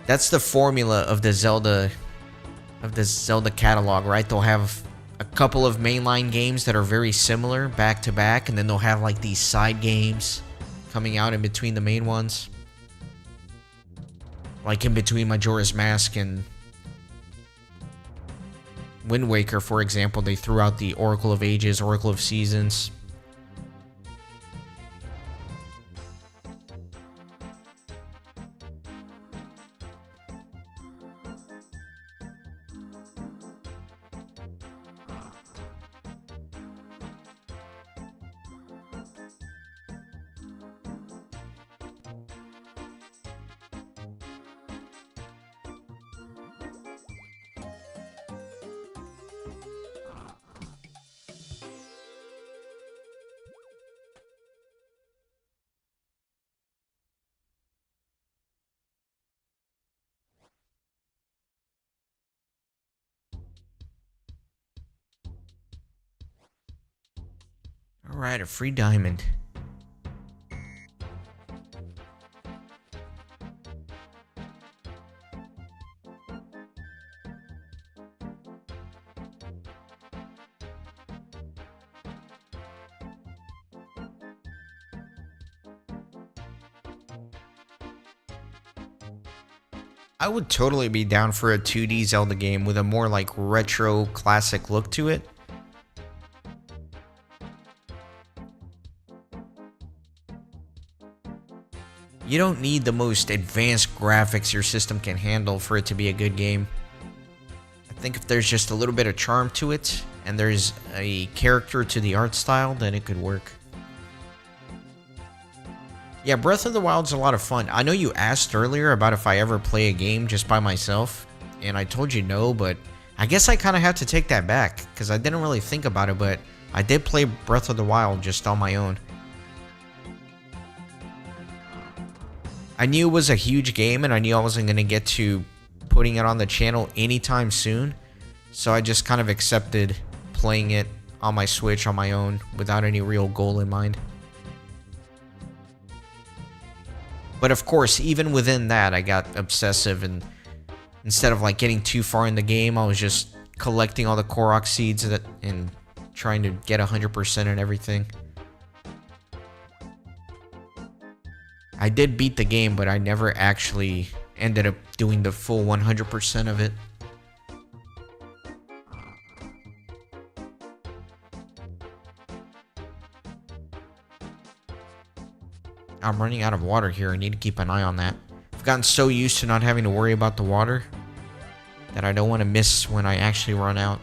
That's the formula of the Zelda catalog, right? They'll have a couple of mainline games that are very similar back to back, and then they'll have like these side games coming out in between the main ones. Like in between Majora's Mask and Wind Waker, for example, they threw out the Oracle of Ages, Oracle of Seasons. Alright, a free diamond. I would totally be down for a 2D Zelda game with a more like retro classic look to it. You don't need the most advanced graphics your system can handle for it to be a good game. I think if there's just a little bit of charm to it, and there's a character to the art style, then it could work. Yeah, Breath of the Wild's a lot of fun. I know you asked earlier about if I ever play a game just by myself, and I told you no, but I guess I kind of have to take that back, because I didn't really think about it, but I did play Breath of the Wild just on my own. I knew it was a huge game, and I knew I wasn't going to get to putting it on the channel anytime soon, so I just kind of accepted playing it on my Switch on my own without any real goal in mind. But of course, even within that, I got obsessive and instead of like getting too far in the game, I was just collecting all the Korok seeds and trying to get 100% and everything. I did beat the game, but I never actually ended up doing the full 100% of it. I'm running out of water here. I need to keep an eye on that. I've gotten so used to not having to worry about the water that I don't want to miss when I actually run out.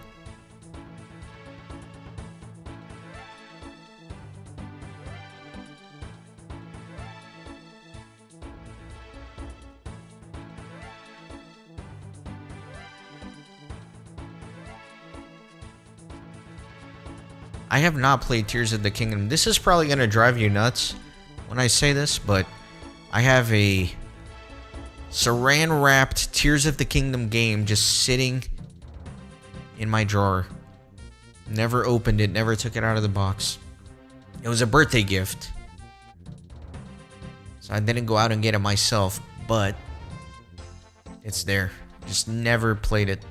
I have not played Tears of the Kingdom. This is probably going to drive you nuts when I say this, but I have a saran-wrapped Tears of the Kingdom game just sitting in my drawer. Never opened it, never took it out of the box. It was a birthday gift, so I didn't go out and get it myself, but it's there. Just never played it.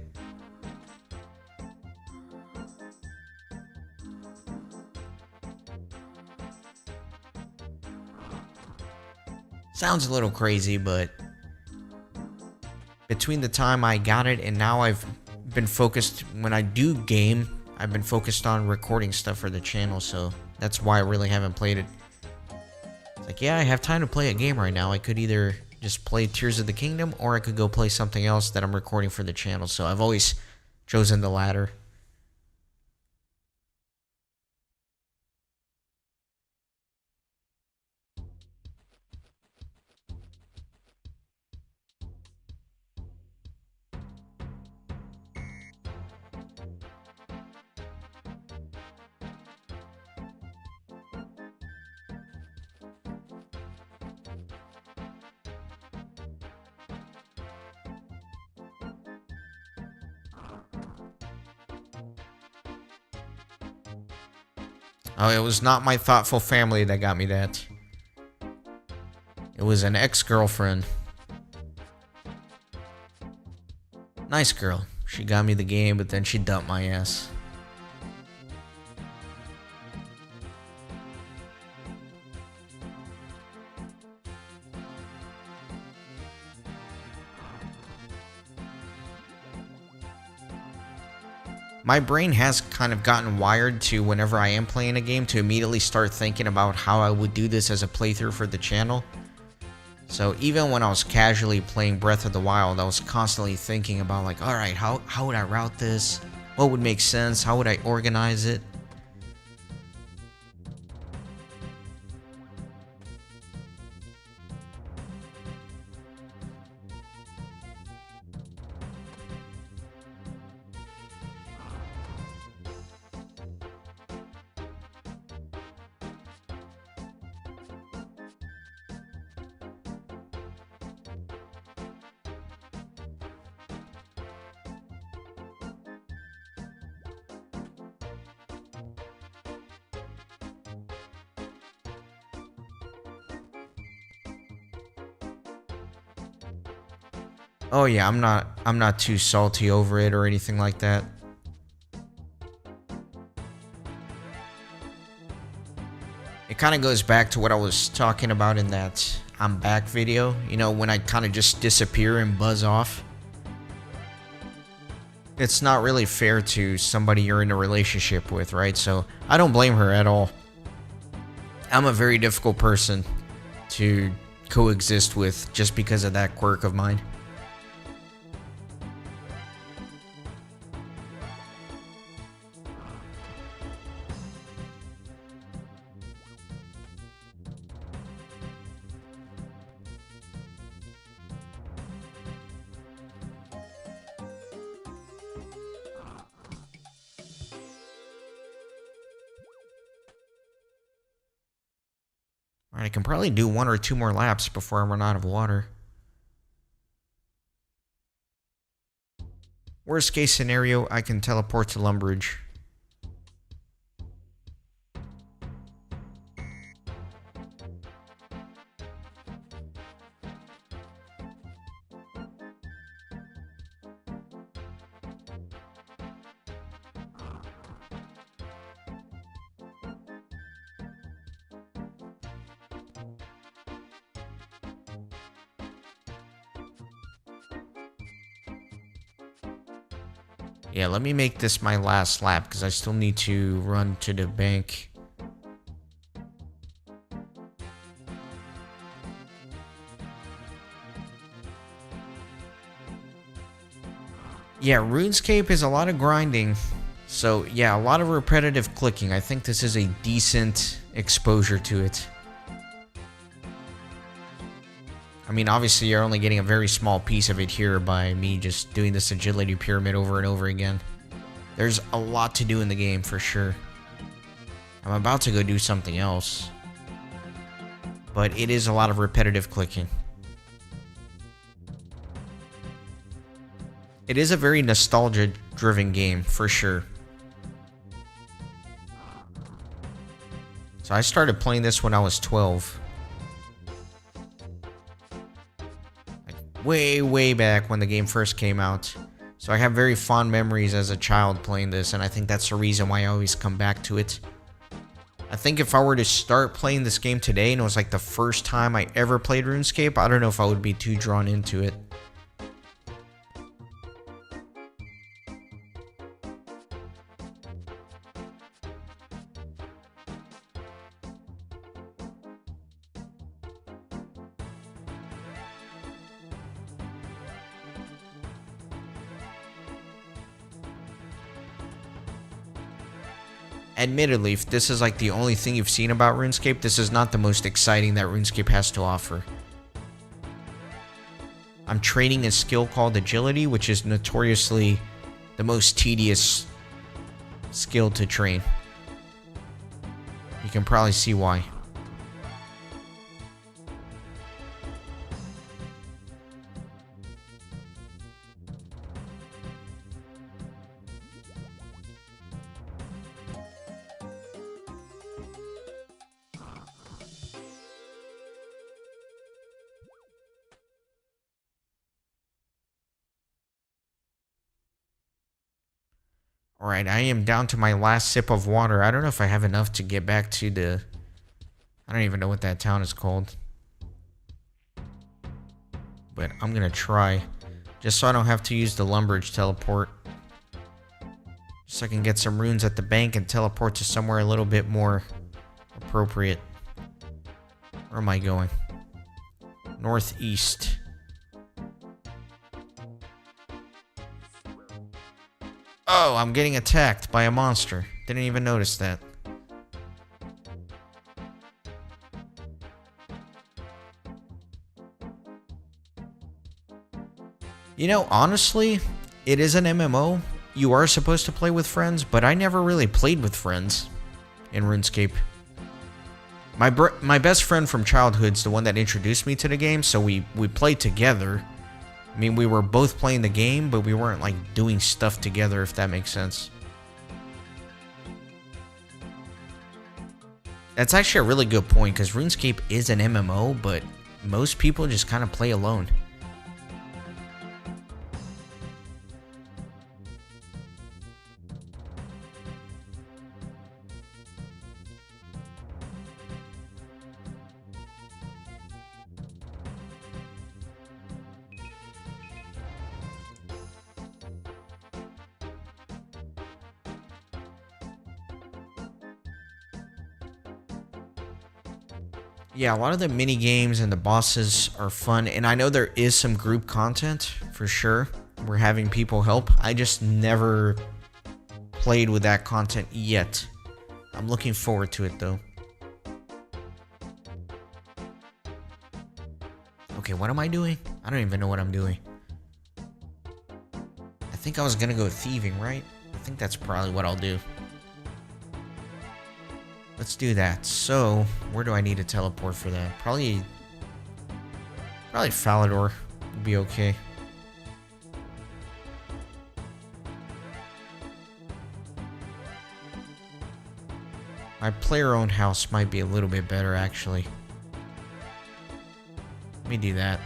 Sounds a little crazy, but between the time I got it and now I've been focused, when I do game, I've been focused on recording stuff for the channel, so that's why I really haven't played it. It's like, yeah, I have time to play a game right now. I could either just play Tears of the Kingdom or I could go play something else that I'm recording for the channel, so I've always chosen the latter. Oh, it was not my thoughtful family that got me that. It was an ex-girlfriend. Nice girl. She got me the game, but then she dumped my ass. My brain has kind of gotten wired to, whenever I am playing a game, to immediately start thinking about how I would do this as a playthrough for the channel. So even when I was casually playing Breath of the Wild, I was constantly thinking about, like, alright, how would I route this? What would make sense? How would I organize it? Oh yeah, I'm not too salty over it or anything like that. It kind of goes back to what I was talking about in that I'm back video, you know, when I kind of just disappear and buzz off. It's not really fair to somebody you're in a relationship with, right? So I don't blame her at all. I'm a very difficult person to coexist with just because of that quirk of mine. Alright, I can probably do 1 or 2 more laps before I run out of water. Worst case scenario, I can teleport to Lumbridge. Yeah, let me make this my last lap because I still need to run to the bank. Yeah, RuneScape is a lot of grinding. So, yeah, a lot of repetitive clicking. I think this is a decent exposure to it. I mean, obviously, you're only getting a very small piece of it here by me just doing this agility pyramid over and over again. There's a lot to do in the game, for sure. I'm about to go do something else. But it is a lot of repetitive clicking. It is a very nostalgia-driven game, for sure. So I started playing this when I was 12. Like way back when the game first came out. So I have very fond memories as a child playing this, and I think that's the reason why I always come back to it. I think if I were to start playing this game today and it was like the first time I ever played RuneScape, I don't know if I would be too drawn into it. Admittedly, if this is like the only thing you've seen about RuneScape, this is not the most exciting that RuneScape has to offer. I'm training a skill called Agility, which is notoriously the most tedious skill to train. You can probably see why. Alright, I am down to my last sip of water. I don't know if I have enough to get back to the... I don't even know what that town is called. But I'm gonna try. Just so I don't have to use the Lumbridge teleport. Just so I can get some runes at the bank and teleport to somewhere a little bit more appropriate. Where am I going? Northeast. Oh, I'm getting attacked by a monster. Didn't even notice that. You know, honestly, it is an MMO. You are supposed to play with friends, but I never really played with friends in RuneScape. My best friend from childhood's the one that introduced me to the game, so we played together. I mean, we were both playing the game, but we weren't, like, doing stuff together, if that makes sense. That's actually a really good point, because RuneScape is an MMO, but most people just kind of play alone. Yeah, a lot of the mini games and the bosses are fun, and I know there is some group content for sure. We're having people help. I just never played with that content yet. I'm looking forward to it though. Okay, what am I doing? I don't even know what I'm doing. I think I was gonna go thieving, right? I think that's probably what I'll do. Let's do that. So, where do I need to teleport for that? Probably Falador would be okay. My player-owned house might be a little bit better, actually. Let me do that.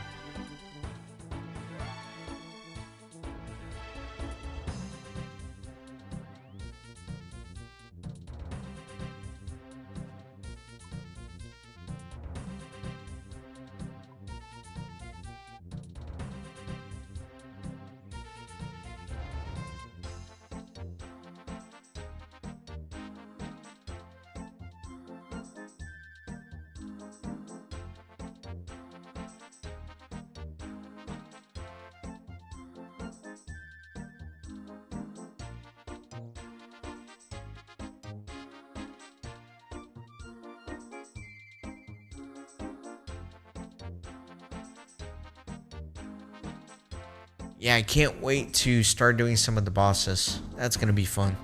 Yeah, I can't wait to start doing some of the bosses. That's gonna be fun.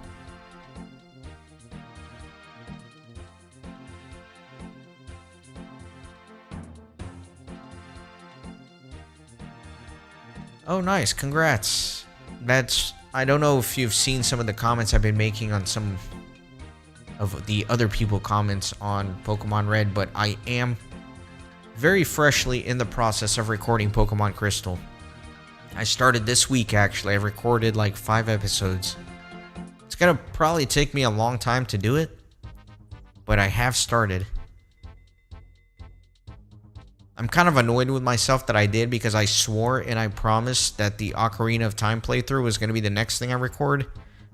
Oh, nice. Congrats. I don't know if you've seen some of the comments I've been making on some of the other people comments on Pokemon Red, but I am very freshly in the process of recording Pokemon Crystal. I started this week, actually. I recorded like 5 episodes. It's gonna probably take me a long time to do it, but I have started. I'm kind of annoyed with myself that I did, because I swore and I promised that the Ocarina of Time playthrough was going to be the next thing I record,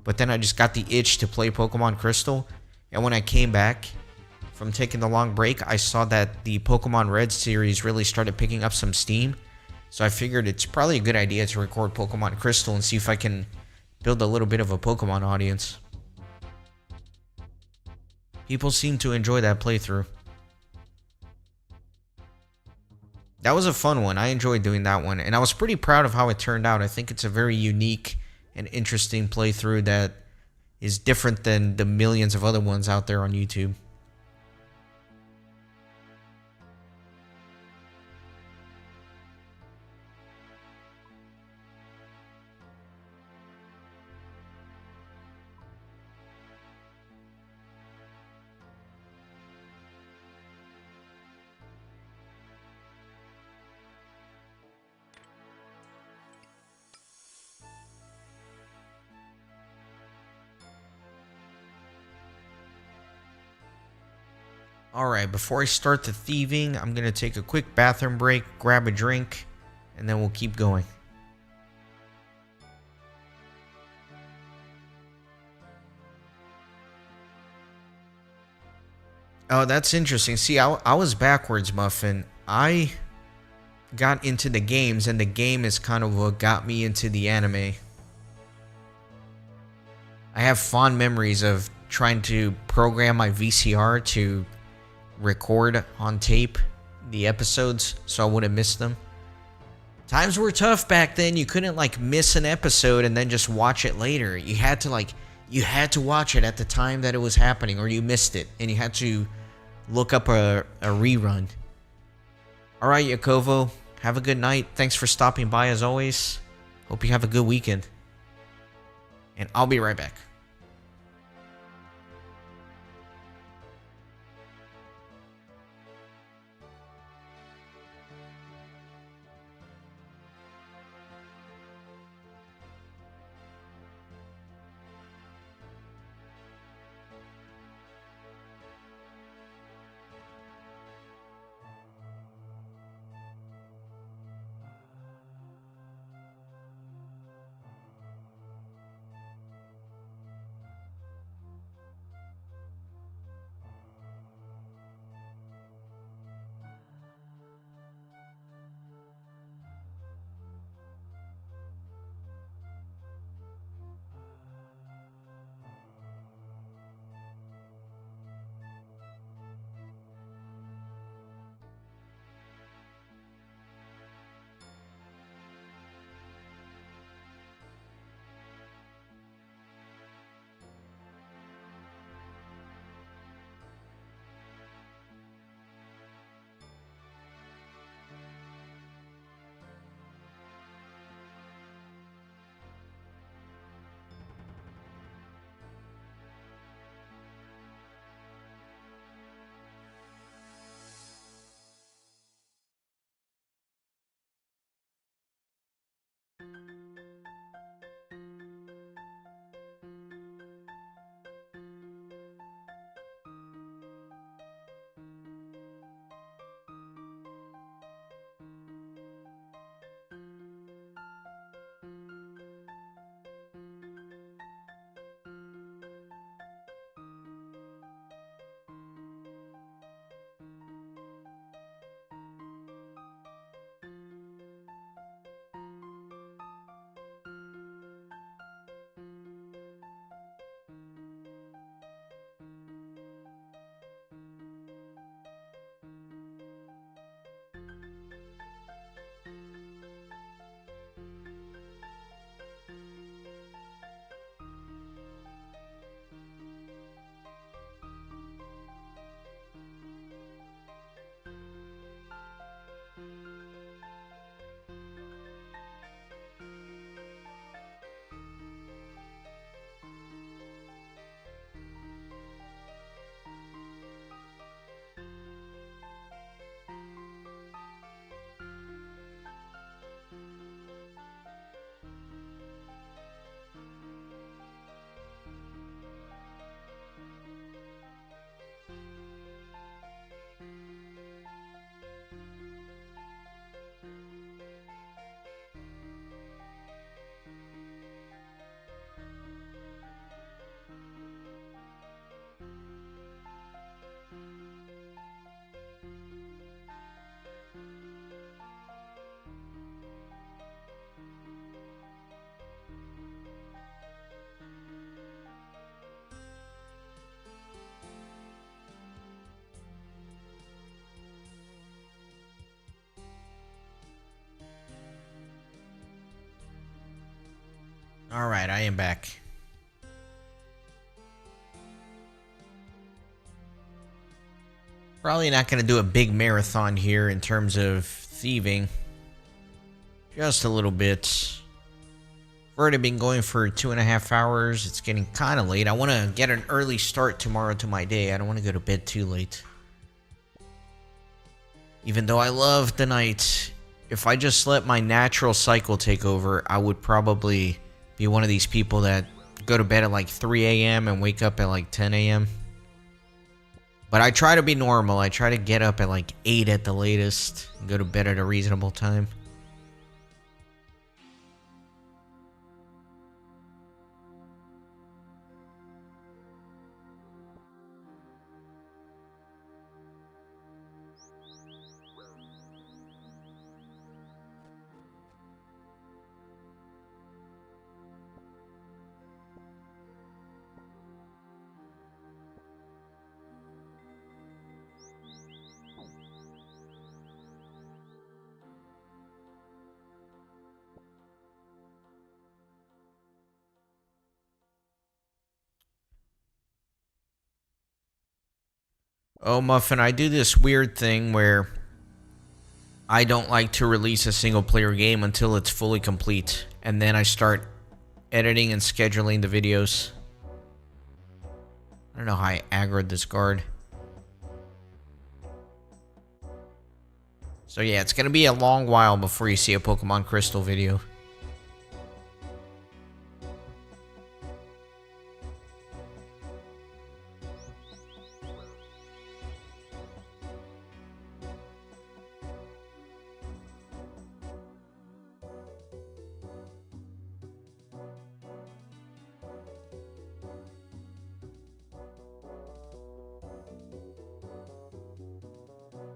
but then I just got the itch to play Pokemon Crystal, and when I came back from taking the long break, I saw that the Pokemon Red series really started picking up some steam, so I figured it's probably a good idea to record Pokemon Crystal and see if I can build a little bit of a Pokemon audience. People seem to enjoy that playthrough. That was a fun one. I enjoyed doing that one, and I was pretty proud of how it turned out. I think it's a very unique and interesting playthrough that is different than the millions of other ones out there on YouTube. Alright, before I start the thieving, I'm going to take a quick bathroom break, grab a drink, and then we'll keep going. Oh, that's interesting. See, I was backwards, Muffin. I got into the games, and the game is kind of what got me into the anime. I have fond memories of trying to program my VCR to record on tape the episodes so I wouldn't miss them. Times were tough back then. You couldn't like miss an episode and then just watch it later. You had to watch it at the time that it was happening, or you missed it and you had to look up a rerun. Alright, Yakovo, have a good night. Thanks for stopping by as always. Hope you have a good weekend. And I'll be right back. Alright, I am back. Probably not going to do a big marathon here in terms of thieving. Just a little bit. I've already been going for 2.5 hours. It's getting kind of late. I want to get an early start tomorrow to my day. I don't want to go to bed too late. Even though I love the night, if I just let my natural cycle take over, I would probably be one of these people that go to bed at like 3 a.m. and wake up at like 10 a.m. But I try to be normal. I try to get up at like 8 at the latest and go to bed at a reasonable time. Oh, Muffin, I do this weird thing where I don't like to release a single player game until it's fully complete. And then I start editing and scheduling the videos. I don't know how I aggroed this guard. So yeah, it's going to be a long while before you see a Pokemon Crystal video.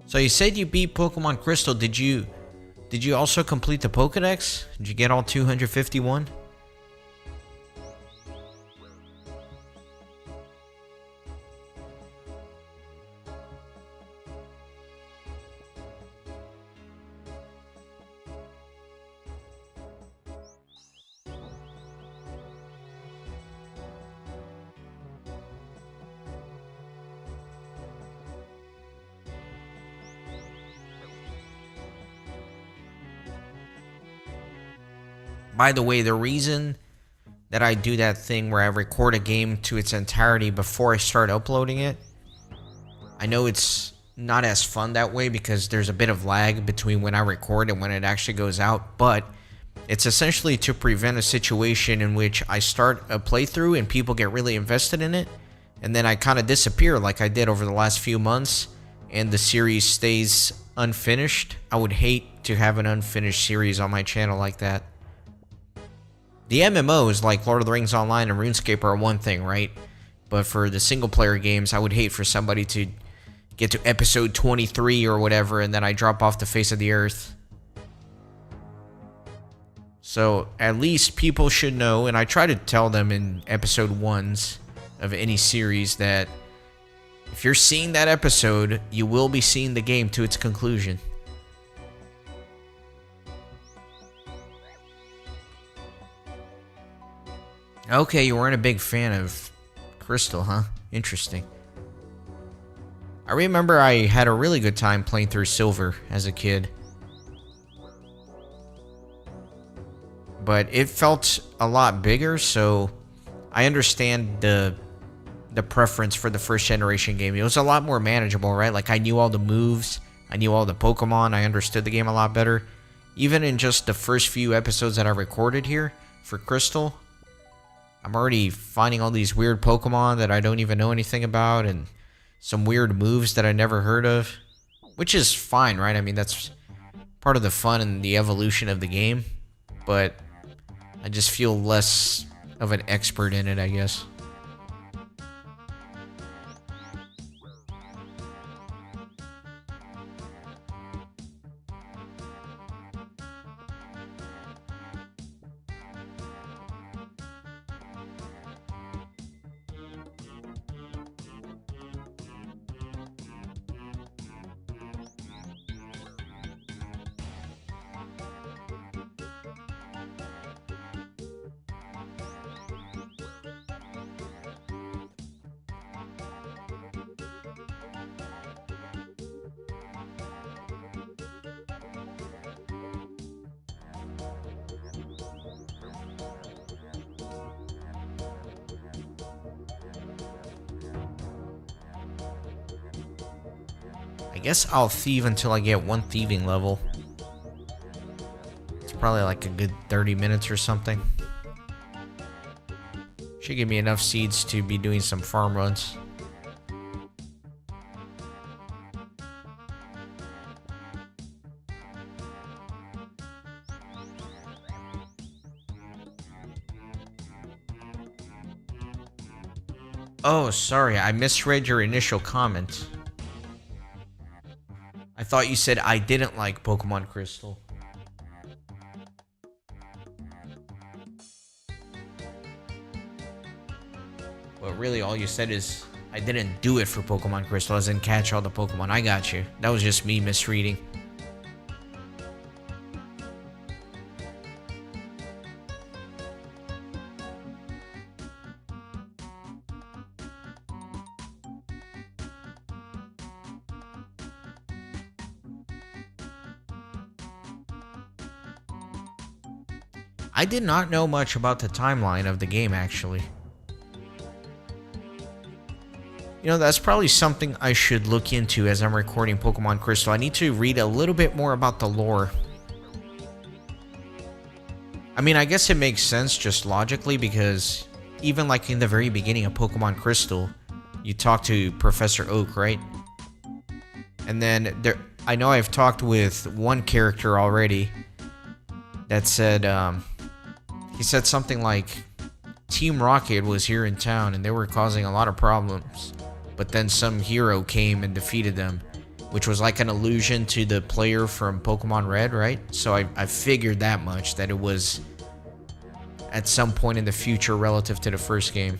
So you said you beat Pokemon Crystal. Did you also complete the Pokedex? Did you get all 251? By the way, the reason that I do that thing where I record a game to its entirety before I start uploading it, I know it's not as fun that way because there's a bit of lag between when I record and when it actually goes out, but it's essentially to prevent a situation in which I start a playthrough and people get really invested in it, and then I kind of disappear like I did over the last few months, and the series stays unfinished. I would hate to have an unfinished series on my channel like that. The MMOs like Lord of the Rings Online and RuneScape are one thing, right? But for the single player games, I would hate for somebody to get to episode 23 or whatever and then I drop off the face of the earth. So at least people should know, and I try to tell them in episode 1s of any series, that if you're seeing that episode, you will be seeing the game to its conclusion. Okay, you weren't a big fan of Crystal, huh? Interesting. I remember I had a really good time playing through Silver as a kid. But it felt a lot bigger, so I understand the preference for the first generation game. It was a lot more manageable, right? Like, I knew all the moves, I knew all the Pokemon, I understood the game a lot better. Even in just the first few episodes that I recorded here for Crystal, I'm already finding all these weird Pokemon that I don't even know anything about, and some weird moves that I never heard of. Which is fine, right? I mean, that's part of the fun and the evolution of the game. But I just feel less of an expert in it, I guess. I guess I'll thieve until I get 1 thieving level. It's probably like a good 30 minutes or something. Should give me enough seeds to be doing some farm runs. Oh, sorry, I misread your initial comment. I thought you said I didn't like Pokemon Crystal. But really, all you said is I didn't do it for Pokemon Crystal, as in catch all the Pokemon. I got you. That was just me misreading. I did not know much about the timeline of the game, actually. You know, that's probably something I should look into as I'm recording Pokemon Crystal. I need to read a little bit more about the lore. I mean, I guess it makes sense just logically, because even like in the very beginning of Pokemon Crystal, you talk to Professor Oak, right? And then I know I've talked with one character already that said, he said something like, Team Rocket was here in town and they were causing a lot of problems, but then some hero came and defeated them, which was like an allusion to the player from Pokemon Red, right? So I figured that much, that it was at some point in the future relative to the first game.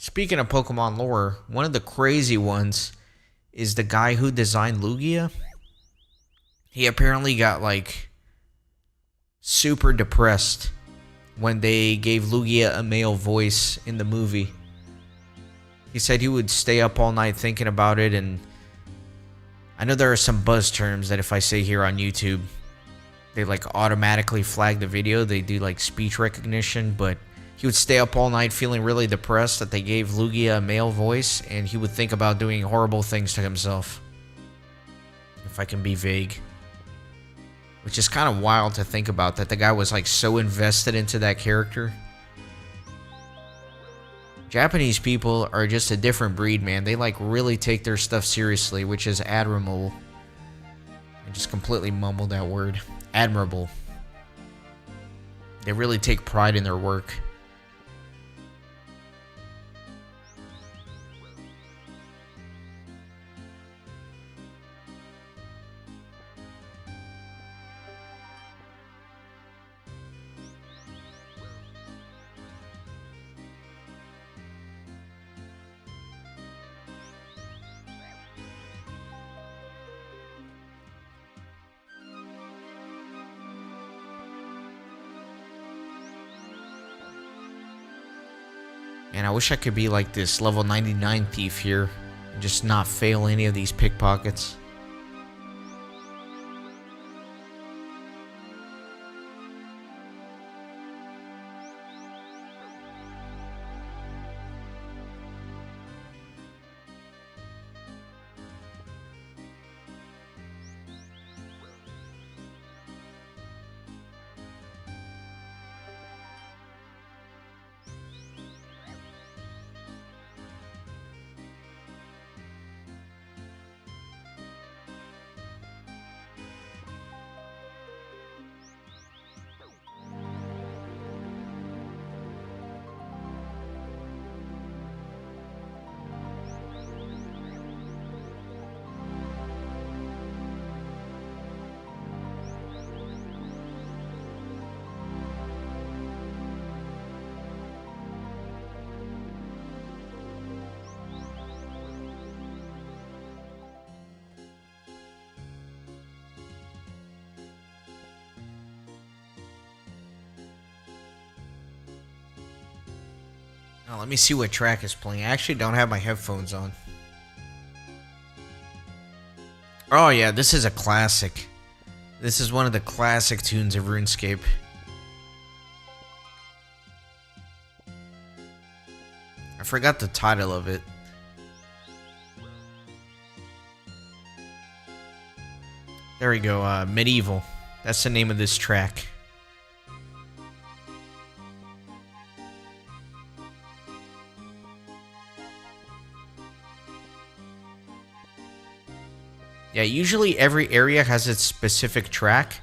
Speaking of Pokemon lore, one of the crazy ones is the guy who designed Lugia. He apparently got like super depressed when they gave Lugia a male voice in the movie. He said he would stay up all night thinking about it, and I know there are some buzz terms that if I say here on YouTube, they like automatically flag the video. They do like speech recognition, but he would stay up all night feeling really depressed that they gave Lugia a male voice, and he would think about doing horrible things to himself. If I can be vague. Which is kind of wild to think about, that the guy was like so invested into that character. Japanese people are just a different breed, man. They like really take their stuff seriously, which is admirable. I just completely mumbled that word. Admirable. They really take pride in their work. And I wish I could be like this level 99 thief here and just not fail any of these pickpockets. Now, let me see what track is playing. I actually don't have my headphones on. Oh yeah, this is a classic. This is one of the classic tunes of RuneScape. I forgot the title of it. There we go, Medieval. That's the name of this track. Yeah, usually every area has its specific track,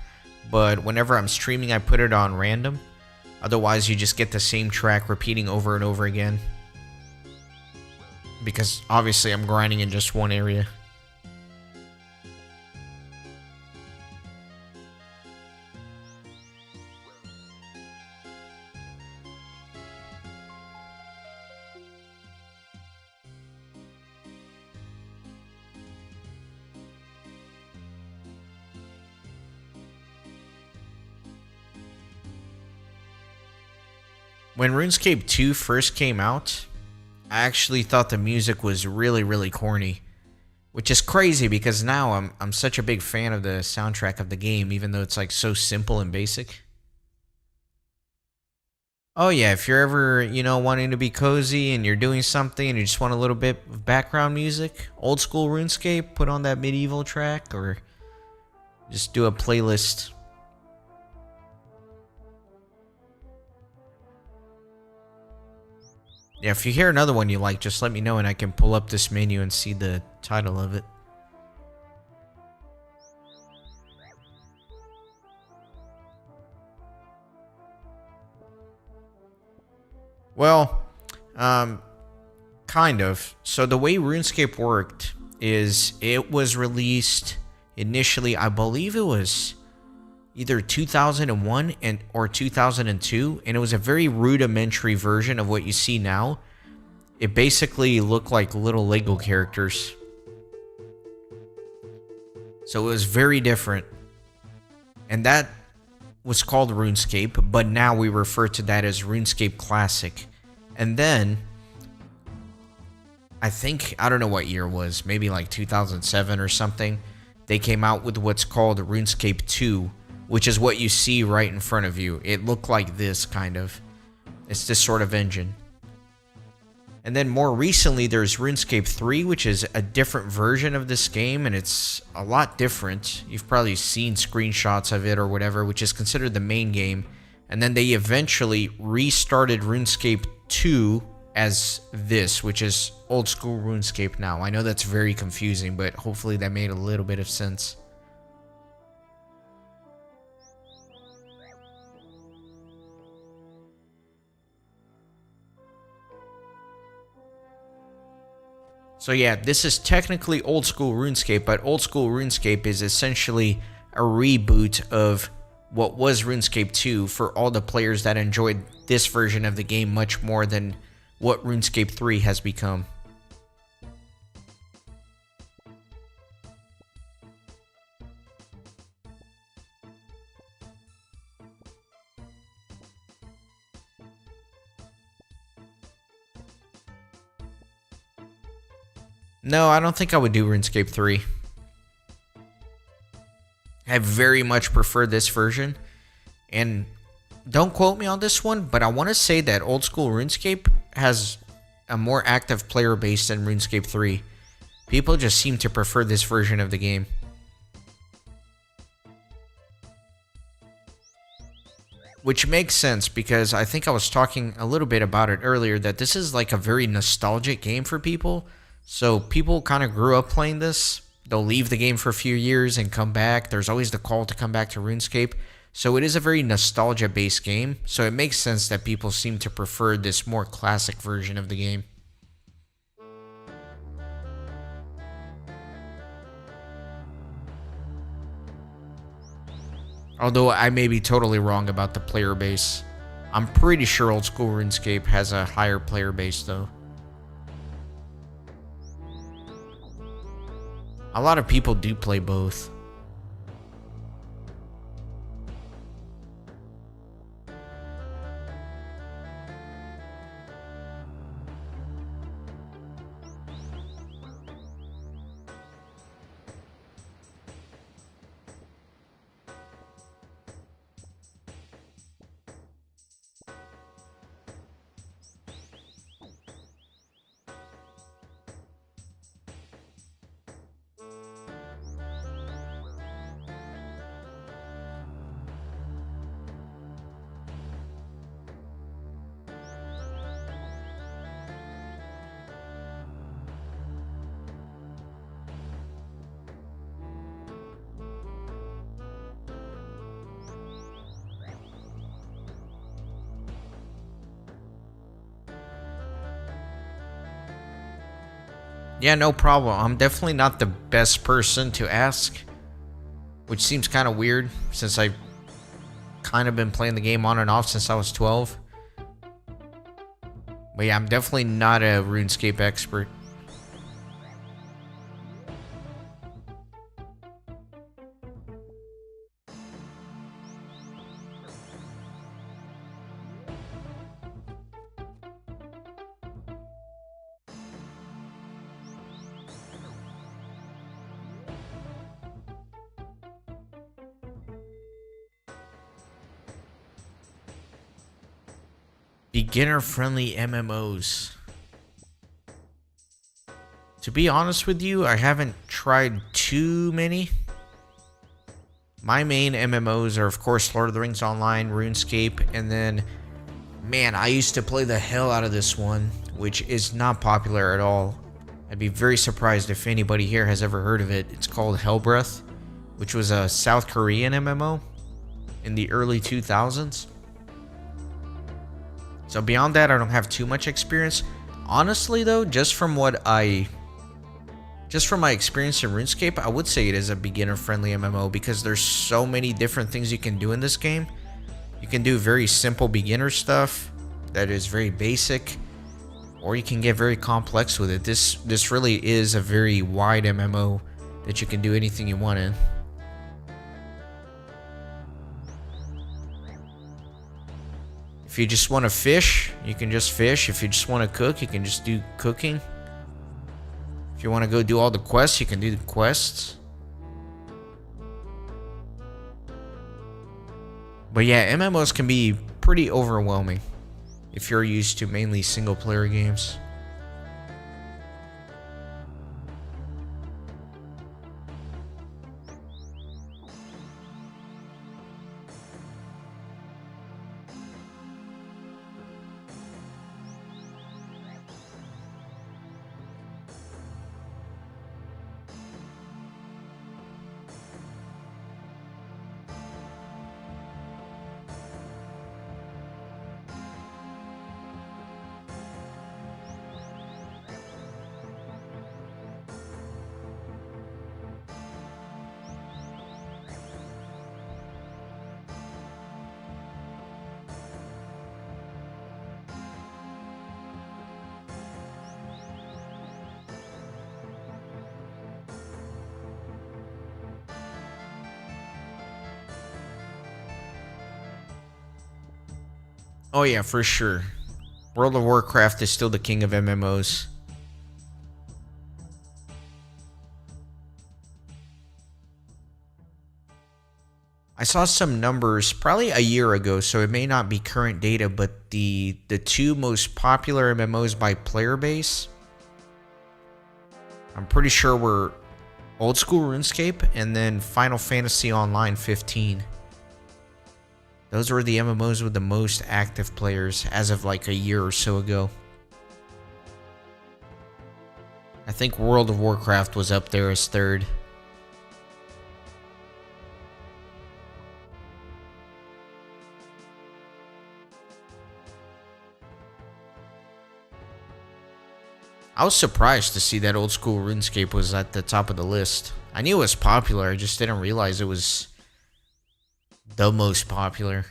but whenever I'm streaming, I put it on random. Otherwise, you just get the same track repeating over and over again. Because obviously I'm grinding in just one area. When RuneScape 2 first came out, I actually thought the music was really, really corny. Which is crazy because now I'm such a big fan of the soundtrack of the game, even though it's like so simple and basic. Oh yeah, if you're ever, wanting to be cozy and you're doing something and you just want a little bit of background music, Old School RuneScape, put on that medieval track or just do a playlist. Yeah, if you hear another one you like, just let me know and I can pull up this menu and see the title of it. Well, kind of. So the way RuneScape worked is it was released initially, I believe it was either 2001 or 2002, and it was a very rudimentary version of what you see now. It basically looked like little Lego characters. So it was very different. And that was called RuneScape, but now we refer to that as RuneScape Classic. And then, I don't know what year it was, maybe like 2007 or something, they came out with what's called RuneScape 2, which is what you see right in front of you. It looked like this, kind of. It's this sort of engine. And then more recently, there's RuneScape 3, which is a different version of this game, and it's a lot different. You've probably seen screenshots of it or whatever, which is considered the main game. And then they eventually restarted RuneScape 2 as this, which is Old School RuneScape now. I know that's very confusing, but hopefully that made a little bit of sense. So yeah, this is technically Old School RuneScape, but Old School RuneScape is essentially a reboot of what was RuneScape 2 for all the players that enjoyed this version of the game much more than what RuneScape 3 has become. No, I don't think I would do RuneScape 3. I very much prefer this version. And don't quote me on this one, but I want to say that Old School RuneScape has a more active player base than RuneScape 3. People just seem to prefer this version of the game. Which makes sense because I think I was talking a little bit about it earlier, that this is like a very nostalgic game for people. So people kind of grew up playing this. They'll leave the game for a few years and come back. There's always the call to come back to RuneScape. So it is a very nostalgia-based game. So it makes sense that people seem to prefer this more classic version of the game. Although I may be totally wrong about the player base. I'm pretty sure Old School RuneScape has a higher player base though. A lot of people do play both. Yeah, no problem. I'm definitely not the best person to ask, which seems kind of weird since I've kind of been playing the game on and off since I was 12. But yeah, I'm definitely not a RuneScape expert. Beginner-friendly MMOs. To be honest with you, I haven't tried too many. My main MMOs are, of course, Lord of the Rings Online, RuneScape, and then, man, I used to play the hell out of this one, which is not popular at all. I'd be very surprised if anybody here has ever heard of it. It's called Hellbreath, which was a South Korean MMO in the early 2000s. So beyond that, I don't have too much experience. Honestly, though, just from my experience in RuneScape, I would say it is a beginner-friendly MMO because there's so many different things you can do in this game. You can do very simple beginner stuff that is very basic, or you can get very complex with it. This really is a very wide MMO that you can do anything you want in. If you just want to fish, you can just fish. If you just want to cook, you can just do cooking. If you want to go do all the quests, you can do the quests. But yeah, MMOs can be pretty overwhelming if you're used to mainly single player games. Oh yeah, for sure. World of Warcraft is still the king of MMOs. I saw some numbers probably a year ago, so it may not be current data, but the two most popular MMOs by player base, I'm pretty sure were Old School RuneScape and then Final Fantasy Online 15. Those were the MMOs with the most active players as of like a year or so ago. I think World of Warcraft was up there as third. I was surprised to see that Old School RuneScape was at the top of the list. I knew it was popular, I just didn't realize it was the most popular.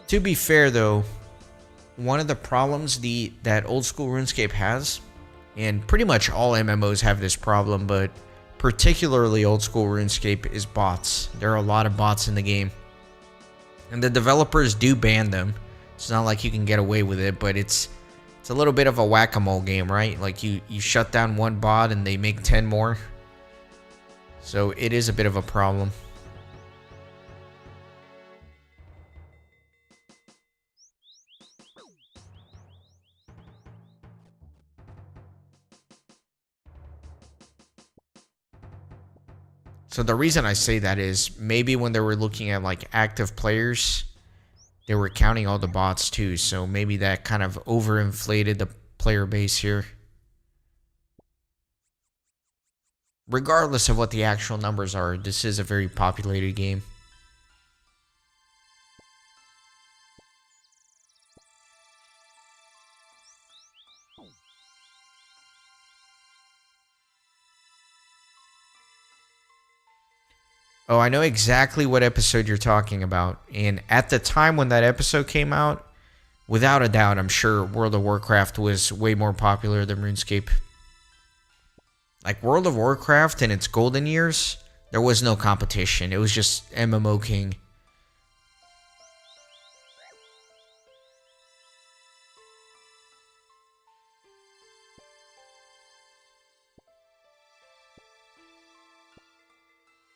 To be fair though, one of the problems that Old School RuneScape has, and pretty much all MMOs have this problem, but particularly Old School RuneScape, is bots. There are a lot of bots in the game. And the developers do ban them. It's not like you can get away with it, but it's a little bit of a whack-a-mole game, right? Like you shut down one bot and they make 10 more. So it is a bit of a problem. So the reason I say that is maybe when they were looking at like active players, they were counting all the bots too. So maybe that kind of overinflated the player base here. Regardless of what the actual numbers are, this is a very populated game. Oh, I know exactly what episode you're talking about. And at the time when that episode came out, without a doubt, I'm sure World of Warcraft was way more popular than RuneScape. Like World of Warcraft in its golden years, there was no competition. It was just MMO King.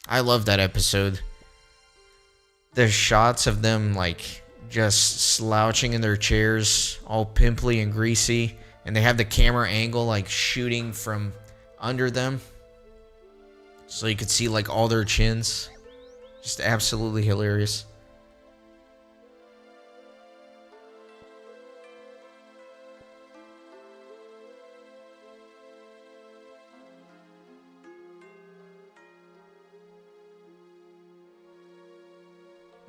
I love that episode. The shots of them like just slouching in their chairs, all pimply and greasy, and they have the camera angle like shooting from under them, so you could see like all their chins. Just absolutely hilarious.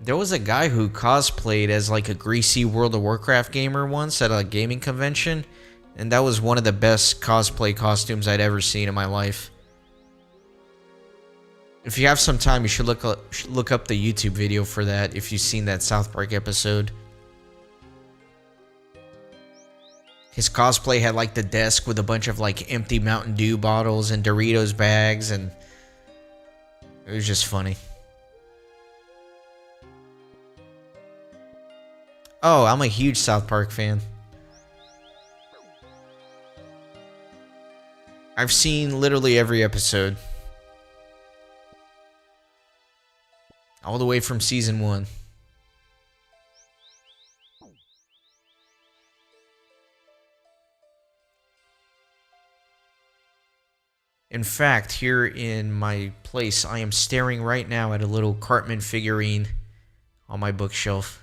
There was a guy who cosplayed as like a greasy World of Warcraft gamer once at a gaming convention, and that was one of the best cosplay costumes I'd ever seen in my life. If you have some time, you should look up the YouTube video for that if you've seen that South Park episode. His cosplay had like the desk with a bunch of like empty Mountain Dew bottles and Doritos bags, and it was just funny. Oh, I'm a huge South Park fan. I've seen literally every episode. All the way from season 1. In fact, here in my place, I am staring right now at a little Cartman figurine on my bookshelf.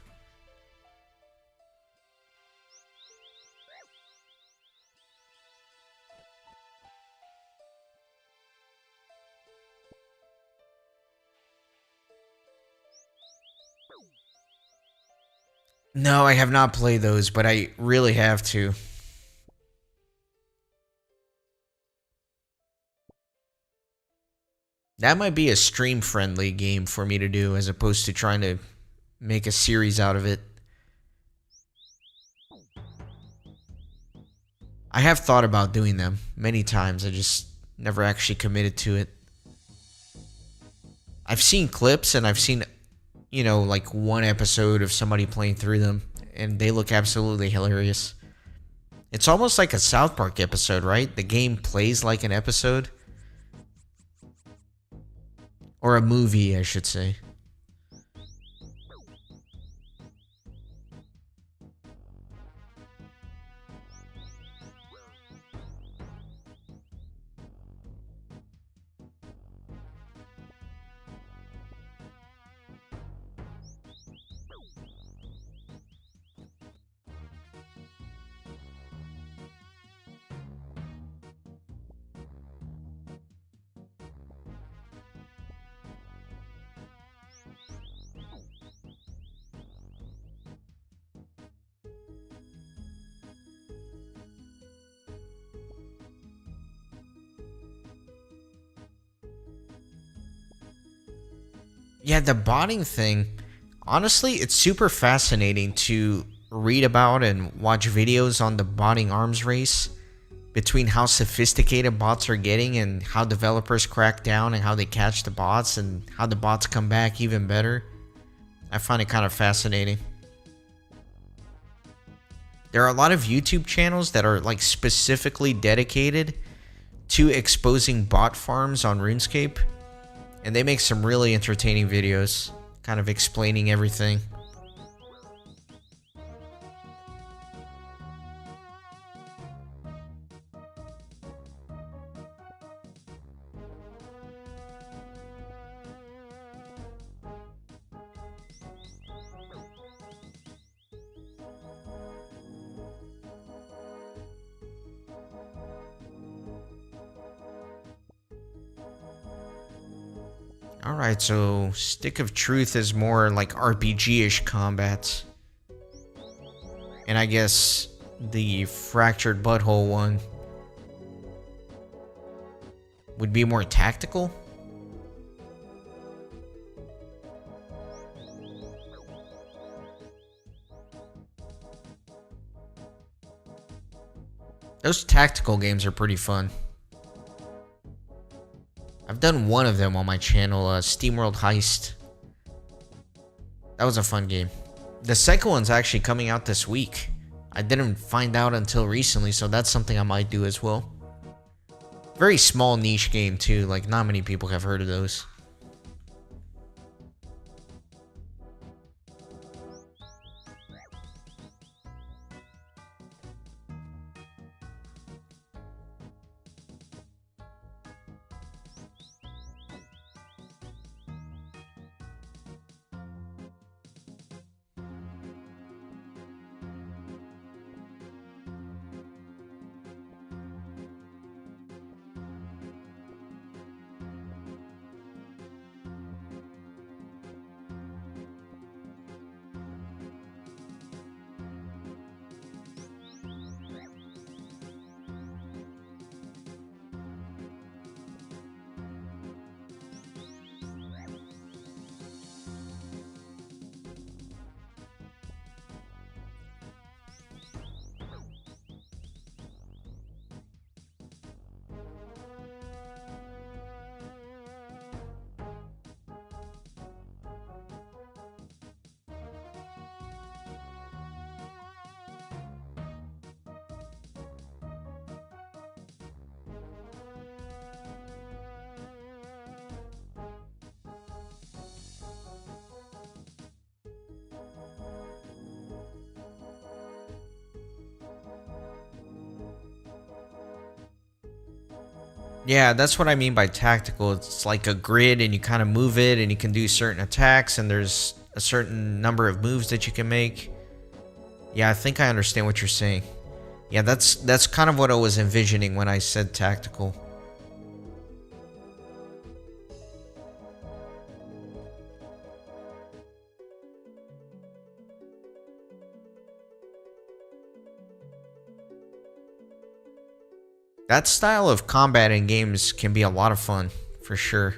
No, I have not played those, but I really have to. That might be a stream-friendly game for me to do, as opposed to trying to make a series out of it. I have thought about doing them many times, I just never actually committed to it. I've seen clips, and I've seen, you know, like one episode of somebody playing through them, and they look absolutely hilarious. It's almost like a South Park episode, right? The game plays like an episode. Or a movie, I should say. Yeah, the botting thing, honestly, it's super fascinating to read about and watch videos on the botting arms race between how sophisticated bots are getting and how developers crack down and how they catch the bots and how the bots come back even better. I find it kind of fascinating. There are a lot of YouTube channels that are like specifically dedicated to exposing bot farms on RuneScape. And they make some really entertaining videos, kind of explaining everything. Alright, so Stick of Truth is more like RPG-ish combat. And I guess the Fractured Butthole one would be more tactical? Those tactical games are pretty fun. I've done one of them on my channel, SteamWorld Heist. That was a fun game. The second one's actually coming out this week. I didn't find out until recently, so that's something I might do as well. Very small niche game too, like not many people have heard of those. Yeah, that's what I mean by tactical. It's like a grid and you kind of move it and you can do certain attacks and there's a certain number of moves that you can make. Yeah, I think I understand what you're saying. Yeah, that's kind of what I was envisioning when I said tactical. That style of combat in games can be a lot of fun, for sure.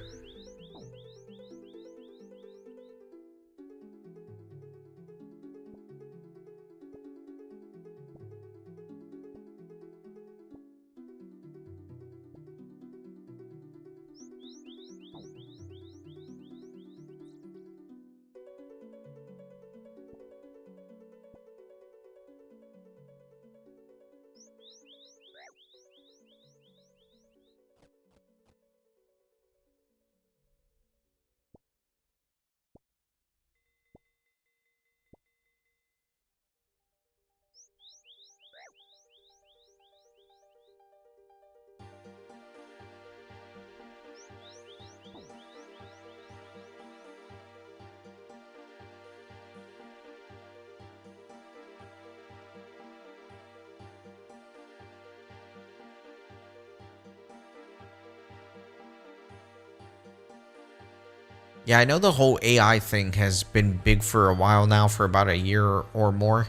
Yeah, I know the whole AI thing has been big for a while now, for about a year or more,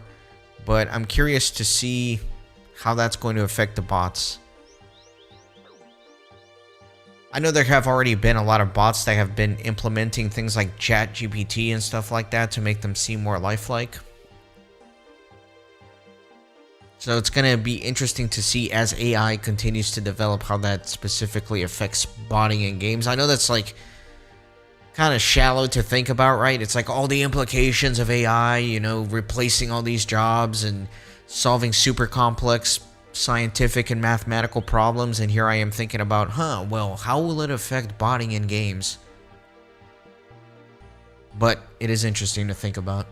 but I'm curious to see how that's going to affect the bots. I know there have already been a lot of bots that have been implementing things like ChatGPT and stuff like that to make them seem more lifelike. So it's going to be interesting to see as AI continues to develop how that specifically affects botting in games. I know that's like kind of shallow to think about, right? It's like all the implications of AI, you know, replacing all these jobs and solving super complex scientific and mathematical problems, and here I am thinking about, well, how will it affect botting in games? but it is interesting to think about.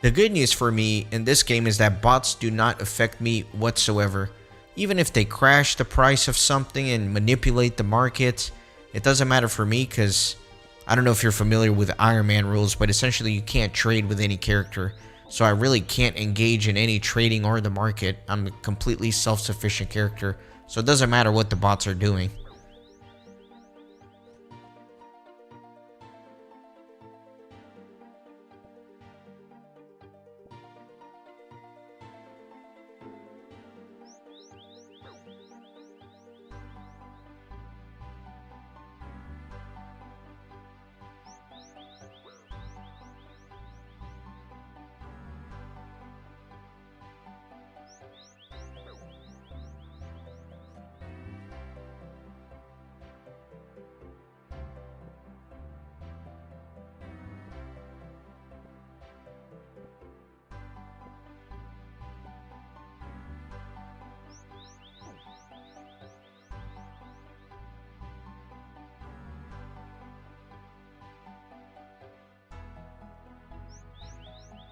The good news for me in this game is that bots do not affect me whatsoever. Even if they crash the price of something and manipulate the market, it doesn't matter for me because I don't know if you're familiar with Iron Man rules, but essentially you can't trade with any character. So I really can't engage in any trading or the market. I'm a completely self-sufficient character, so it doesn't matter what the bots are doing.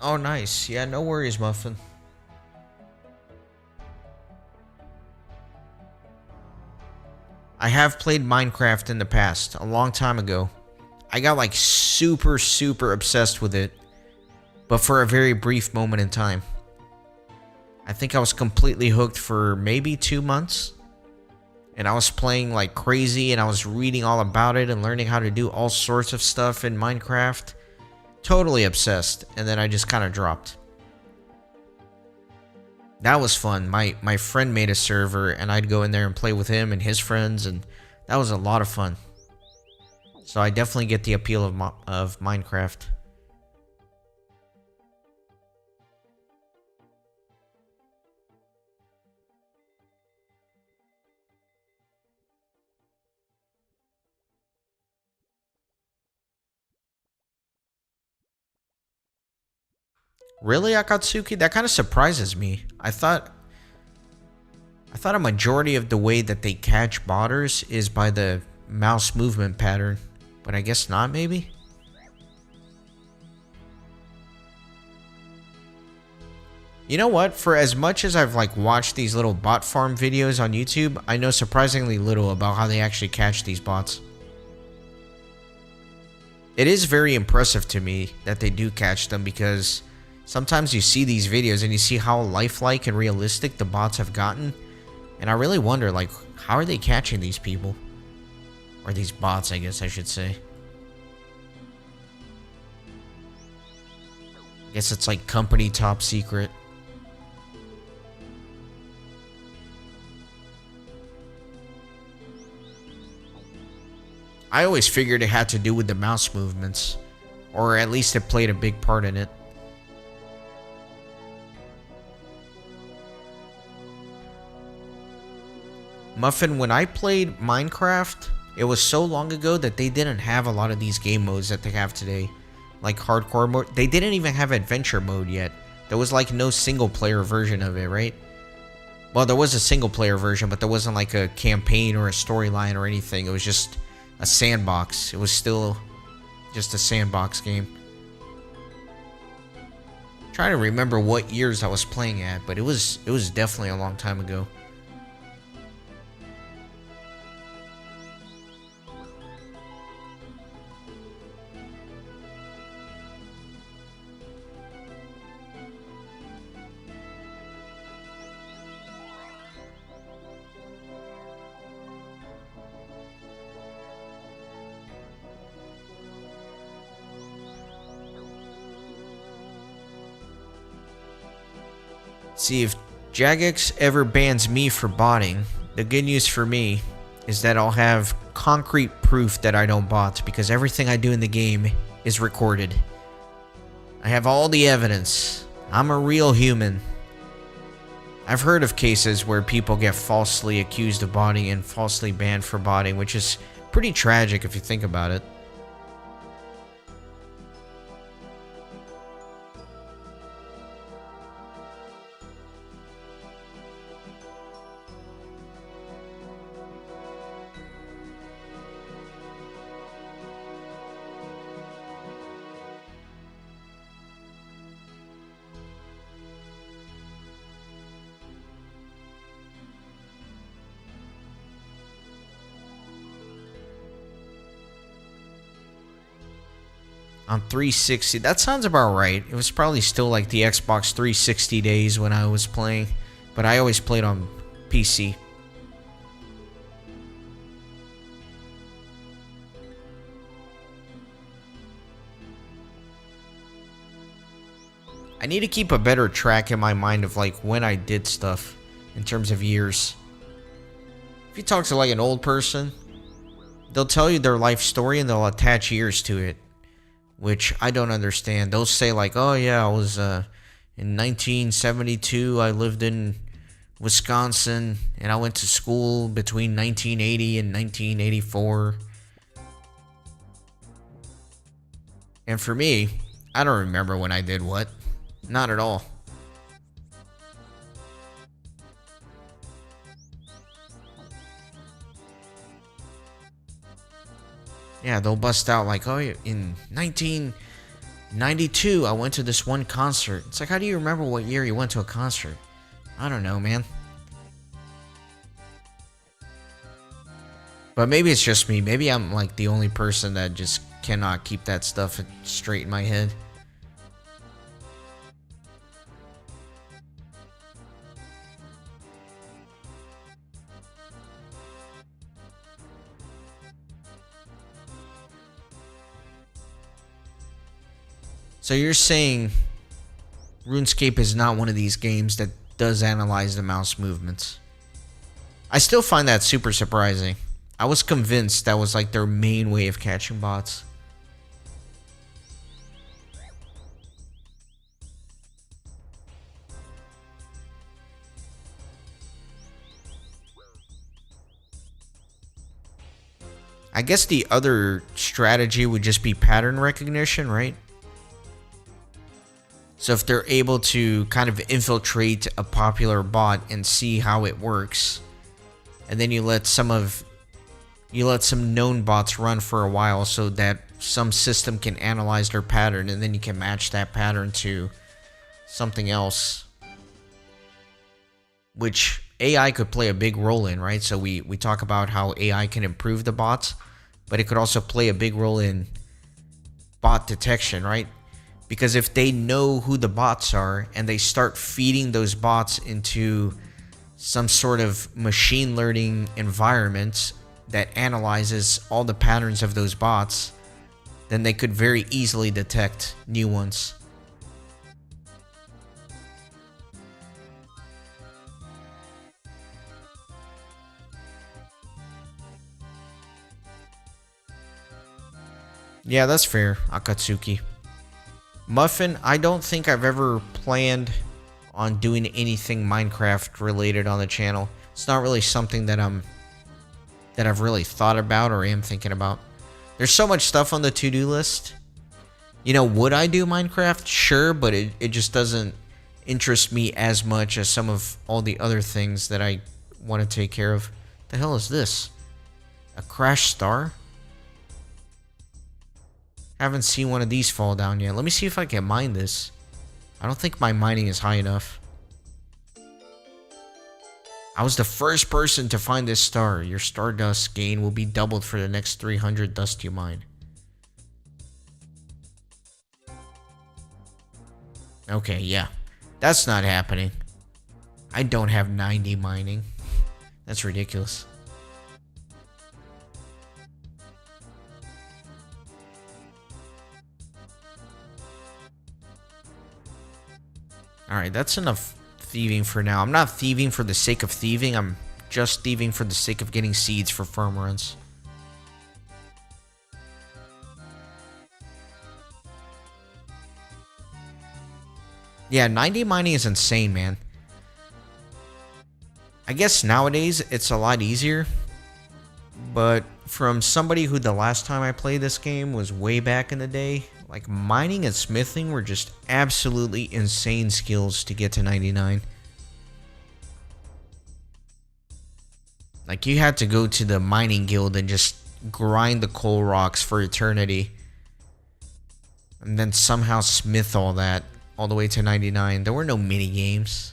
Oh, nice. Yeah, no worries, Muffin. I have played Minecraft in the past, a long time ago. I got like super obsessed with it, but for a very brief moment in time. I think I was completely hooked for maybe 2 months. And I was playing like crazy, and I was reading all about it and learning how to do all sorts of stuff in Minecraft. Totally obsessed, and then I just kind of dropped. That was fun. My friend made a server, and I'd go in there and play with him and his friends, and that was a lot of fun. So I definitely get the appeal of Minecraft. Really, Akatsuki? That kind of surprises me. I thought a majority of the way that they catch botters is by the mouse movement pattern, but I guess not, maybe? You know what? For as much as I've like watched these little bot farm videos on YouTube, I know surprisingly little about how they actually catch these bots. It is very impressive to me that they do catch them, because sometimes you see these videos and you see how lifelike and realistic the bots have gotten. And I really wonder, like, how are they catching these people? Or these bots, I guess I should say. I guess it's like company top secret. I always figured it had to do with the mouse movements. Or at least it played a big part in it. Muffin, when I played Minecraft, it was so long ago that they didn't have a lot of these game modes that they have today. Like hardcore mode. They didn't even have adventure mode yet. There was like no single player version of it, right? Well, there was a single player version, but there wasn't like a campaign or a storyline or anything. It was just a sandbox. It was still just a sandbox game. I'm trying to remember what years I was playing at, but it was definitely a long time ago. See, if Jagex ever bans me for botting, the good news for me is that I'll have concrete proof that I don't bot, because everything I do in the game is recorded. I have all the evidence. I'm a real human. I've heard of cases where people get falsely accused of botting and falsely banned for botting, which is pretty tragic if you think about it. On 360, that sounds about right. It was probably still like the Xbox 360 days when I was playing, but I always played on PC. I need to keep a better track in my mind of like when I did stuff in terms of years. If you talk to like an old person, they'll tell you their life story and they'll attach years to it, which I don't understand. They'll say like, oh yeah, I was in 1972, I lived in Wisconsin and I went to school between 1980 and 1984. And for me, I don't remember when I did what. Not at all. Yeah, they'll bust out like, oh, in 1992, I went to this one concert. It's like, how do you remember what year you went to a concert? I don't know, man. But maybe it's just me. Maybe I'm like the only person that just cannot keep that stuff straight in my head. So you're saying RuneScape is not one of these games that does analyze the mouse movements? I still find that super surprising. I was convinced that was like their main way of catching bots. I guess the other strategy would just be pattern recognition, right? So if they're able to kind of infiltrate a popular bot and see how it works, and then you let some known bots run for a while so that some system can analyze their pattern, and then you can match that pattern to something else, which AI could play a big role in, right? So we talk about how AI can improve the bots, but it could also play a big role in bot detection, right? Because if they know who the bots are and they start feeding those bots into some sort of machine learning environment that analyzes all the patterns of those bots, then they could very easily detect new ones. Yeah, that's fair, Akatsuki. Muffin, I don't think I've ever planned on doing anything Minecraft related on the channel. It's not really something that I've really thought about or am thinking about. There's so much stuff on the to-do list. You know, would I do Minecraft? Sure, but it just doesn't interest me as much as some of all the other things that I want to take care of. The hell is this? A crashed star? Haven't seen one of these fall down yet. Let me see if I can mine this. I don't think my mining is high enough. I was the first person to find this star. Your stardust gain will be doubled for the next 300 dust you mine. Okay, yeah. That's not happening. I don't have 90 mining. That's ridiculous. Alright, that's enough thieving for now. I'm not thieving for the sake of thieving. I'm just thieving for the sake of getting seeds for farm runs. Yeah, 90 mining is insane, man. I guess nowadays it's a lot easier. But from somebody who the last time I played this game was way back in the day, like mining and smithing were just absolutely insane skills to get to 99. Like you had to go to the mining guild and just grind the coal rocks for eternity. And then somehow smith all that all the way to 99. There were no mini games.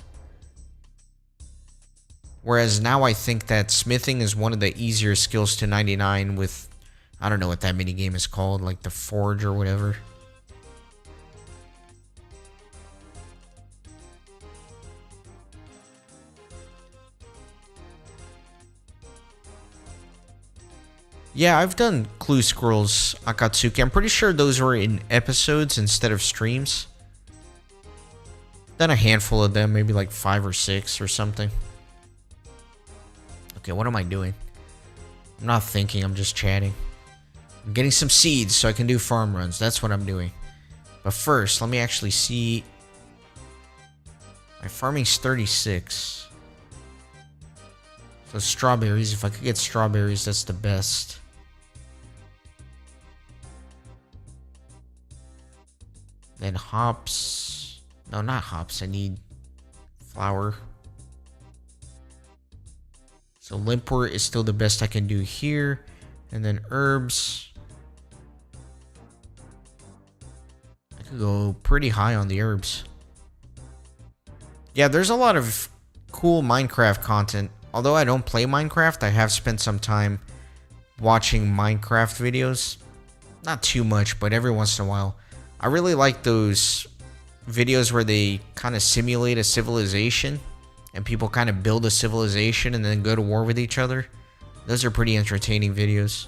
Whereas now I think that smithing is one of the easier skills to 99 with, I don't know what that mini game is called, like the forge or whatever. Yeah, I've done Clue Scrolls Akatsuki. I'm pretty sure those were in episodes instead of streams. Done a handful of them, maybe like 5 or 6 or something. Okay, what am I doing? I'm not thinking, I'm just chatting. I'm getting some seeds so I can do farm runs. That's what I'm doing. But first, let me actually see. My farming's 36. So strawberries, if I could get strawberries, that's the best. Then hops. No, not hops. I need flour. So limpwort is still the best I can do here. And then herbs. I could go pretty high on the herbs. Yeah, there's a lot of cool Minecraft content. Although I don't play Minecraft, I have spent some time watching Minecraft videos. Not too much, but every once in a while. I really like those videos where they kind of simulate a civilization and people kind of build a civilization and then go to war with each other. Those are pretty entertaining videos.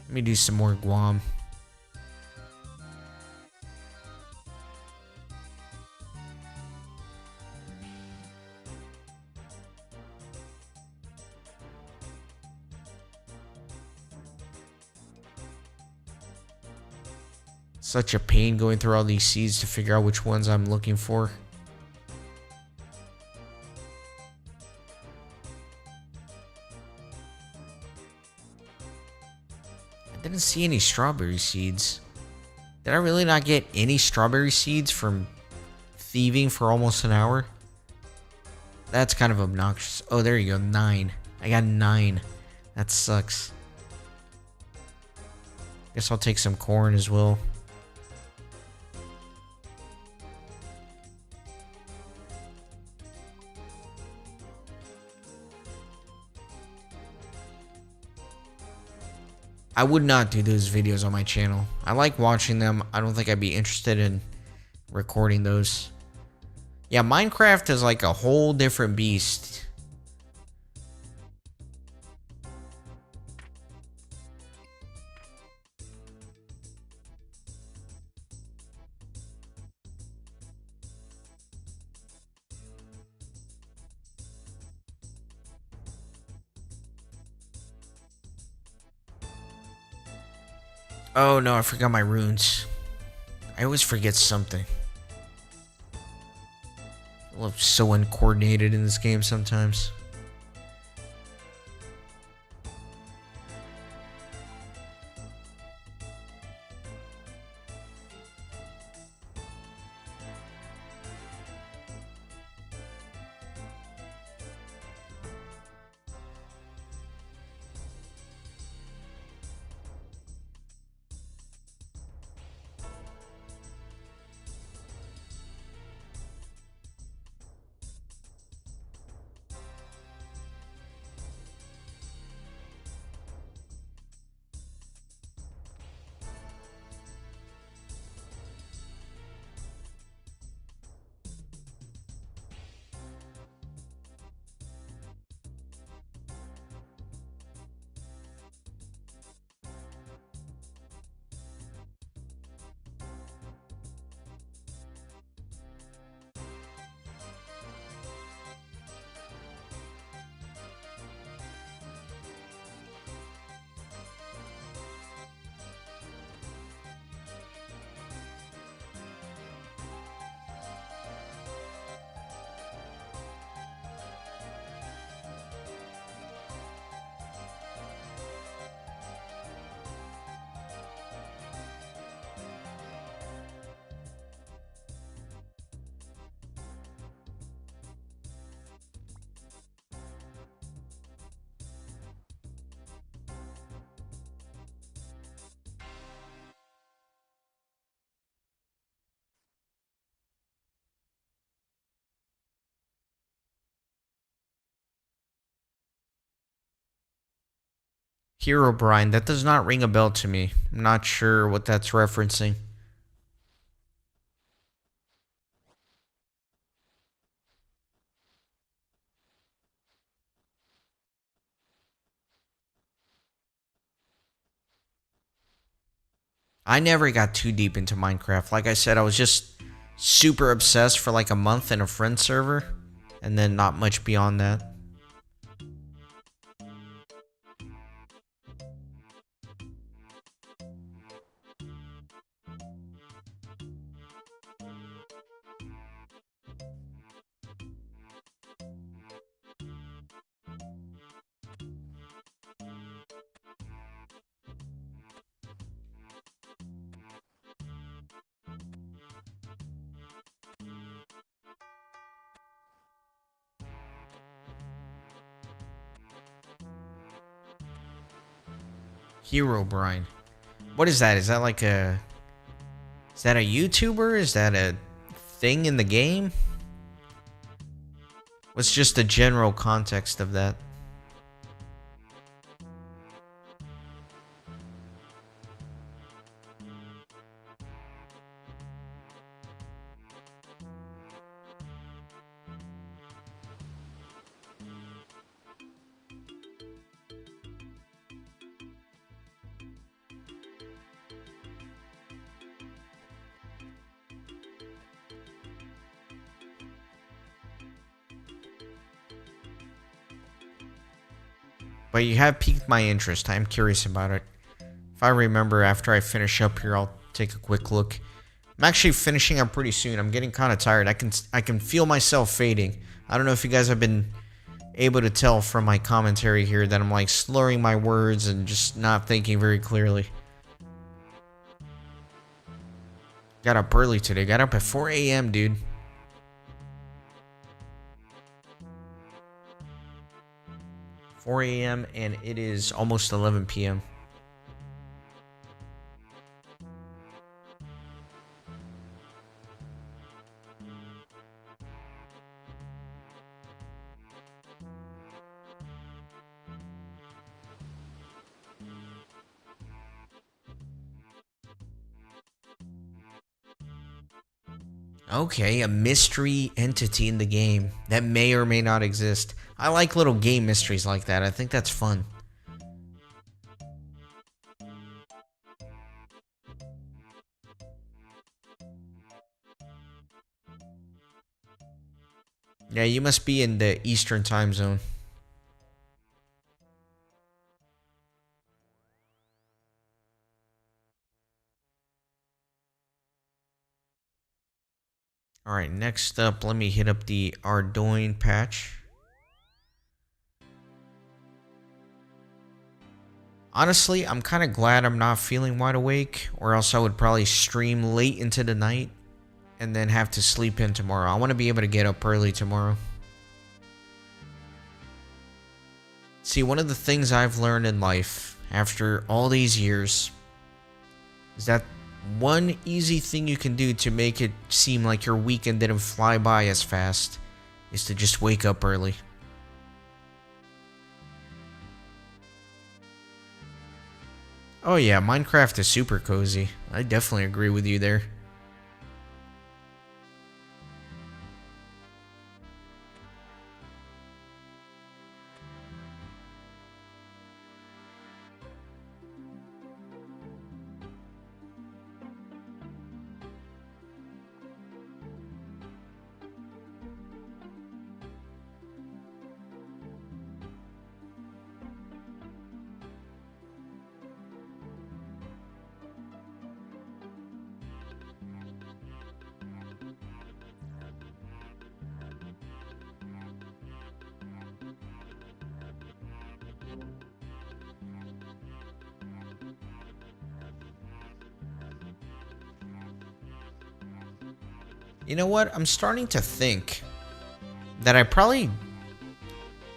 Let me do some more Guam. Such a pain going through all these seeds to figure out which ones I'm looking for. I didn't see any strawberry seeds. Did I really not get any strawberry seeds from thieving for almost an hour? That's kind of obnoxious. Oh, there you go. 9. I got 9. That sucks. Guess I'll take some corn as well. I would not do those videos on my channel. I like watching them. I don't think I'd be interested in recording those. Yeah, Minecraft is like a whole different beast. Oh no, I forgot my runes. I always forget something. I'm so uncoordinated in this game sometimes. Hero Brian, that does not ring a bell to me. I'm not sure what that's referencing. I never got too deep into Minecraft. Like I said, I was just super obsessed for like a month in a friend server, and then not much beyond that. Hero Brian. What is that? Is that like a... Is that a YouTuber? Is that a thing in the game? What's just the general context of that? But you have piqued my interest. I'm curious about it. If I remember after I finish up here, I'll take a quick look. I'm actually finishing up pretty soon. I'm getting kind of tired. I can feel myself fading. I don't know if you guys have been able to tell from my commentary here that I'm like slurring my words and just not thinking very clearly. Got up early today. Got up at 4 a.m., dude. .4 a.m. and it is almost 11 p.m. Okay, a mystery entity in the game that may or may not exist. I like little game mysteries like that. I think that's fun. Yeah, you must be in the Eastern time zone. Alright, next up, let me hit up the Ardoin patch. Honestly, I'm kind of glad I'm not feeling wide awake, or else I would probably stream late into the night and then have to sleep in tomorrow. I want to be able to get up early tomorrow. See, one of the things I've learned in life after all these years is that one easy thing you can do to make it seem like your weekend didn't fly by as fast is to just wake up early. Oh yeah, Minecraft is super cozy. I definitely agree with you there. You know what? I'm starting to think that I probably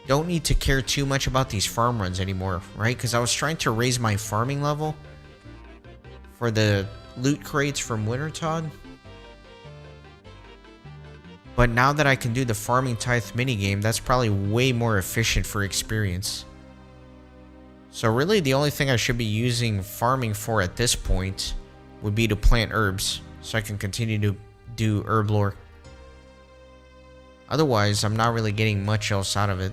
don't need to care too much about these farm runs anymore, right? Because I was trying to raise my farming level for the loot crates from Wintertod. But now that I can do the farming tithe minigame, that's probably way more efficient for experience. So really the only thing I should be using farming for at this point would be to plant herbs, so I can continue to do herb lore. Otherwise, I'm not really getting much else out of it.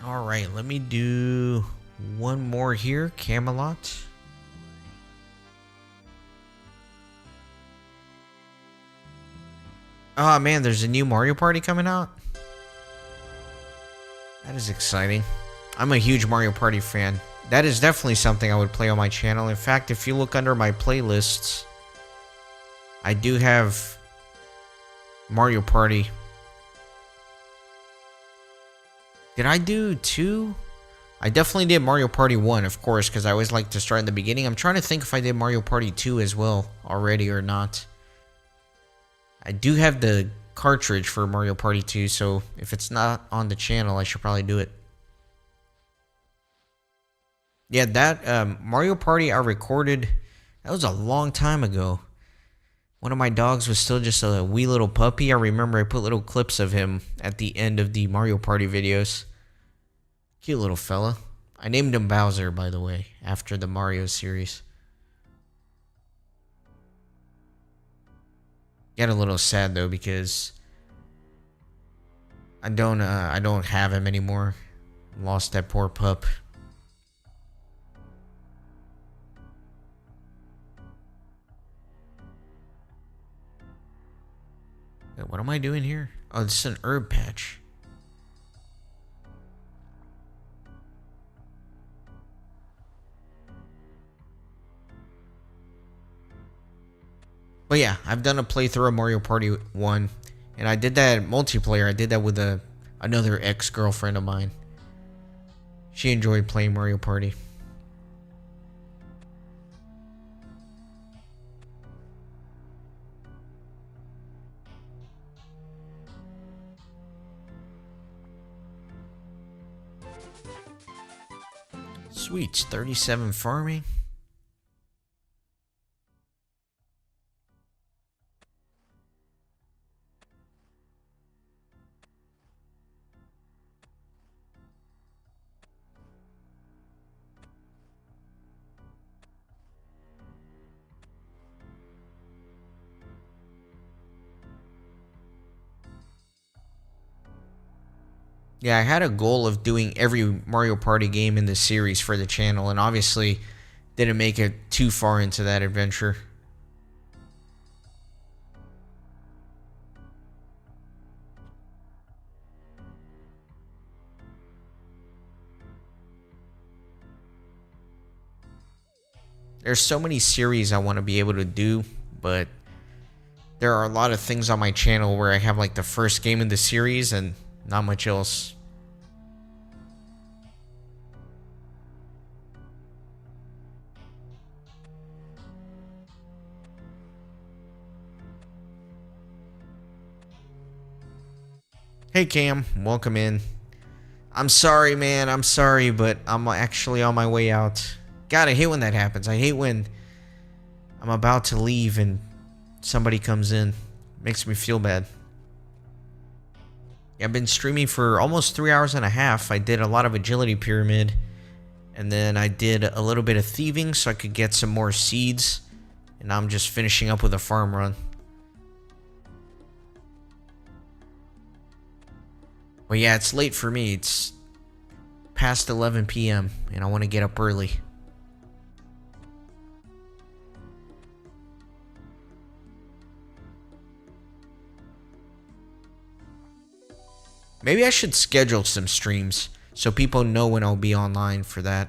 All right, let me do one more here, Camelot. Oh man, there's a new Mario Party coming out. That is exciting. I'm a huge Mario Party fan. That is definitely something I would play on my channel. In fact, if you look under my playlists, I do have Mario Party. Did I do 2? I definitely did Mario Party 1, of course, because I always like to start in the beginning. I'm trying to think if I did Mario Party 2 as well already or not. I do have the cartridge for Mario Party 2, so if it's not on the channel, I should probably do it. Yeah, that Mario Party I recorded, that was a long time ago. One of my dogs was still just a wee little puppy. I remember I put little clips of him at the end of the Mario Party videos. Cute little fella. I named him Bowser, by the way, after the Mario series. Got a little sad though because I don't have him anymore. Lost that poor pup. Wait, what am I doing here? Oh, this is an herb patch. But yeah, I've done a playthrough of Mario Party 1, and I did that multiplayer. I did that with another ex-girlfriend of mine. She enjoyed playing Mario Party. Sweet, 37 farming. Yeah, I had a goal of doing every Mario Party game in the series for the channel, and obviously didn't make it too far into that adventure. There's so many series I want to be able to do, but there are a lot of things on my channel where I have like the first game in the series and not much else. Hey Cam, welcome in. I'm sorry, man. I'm sorry, but I'm actually on my way out. God, I hate when that happens. I hate when I'm about to leave and somebody comes in. Makes me feel bad. I've been streaming for almost 3 hours and a half. I did a lot of Agility Pyramid, and then I did a little bit of thieving so I could get some more seeds, and now I'm just finishing up with a farm run. But yeah, it's late for me. It's past 11 p.m. and I want to get up early. Maybe I should schedule some streams so people know when I'll be online for that.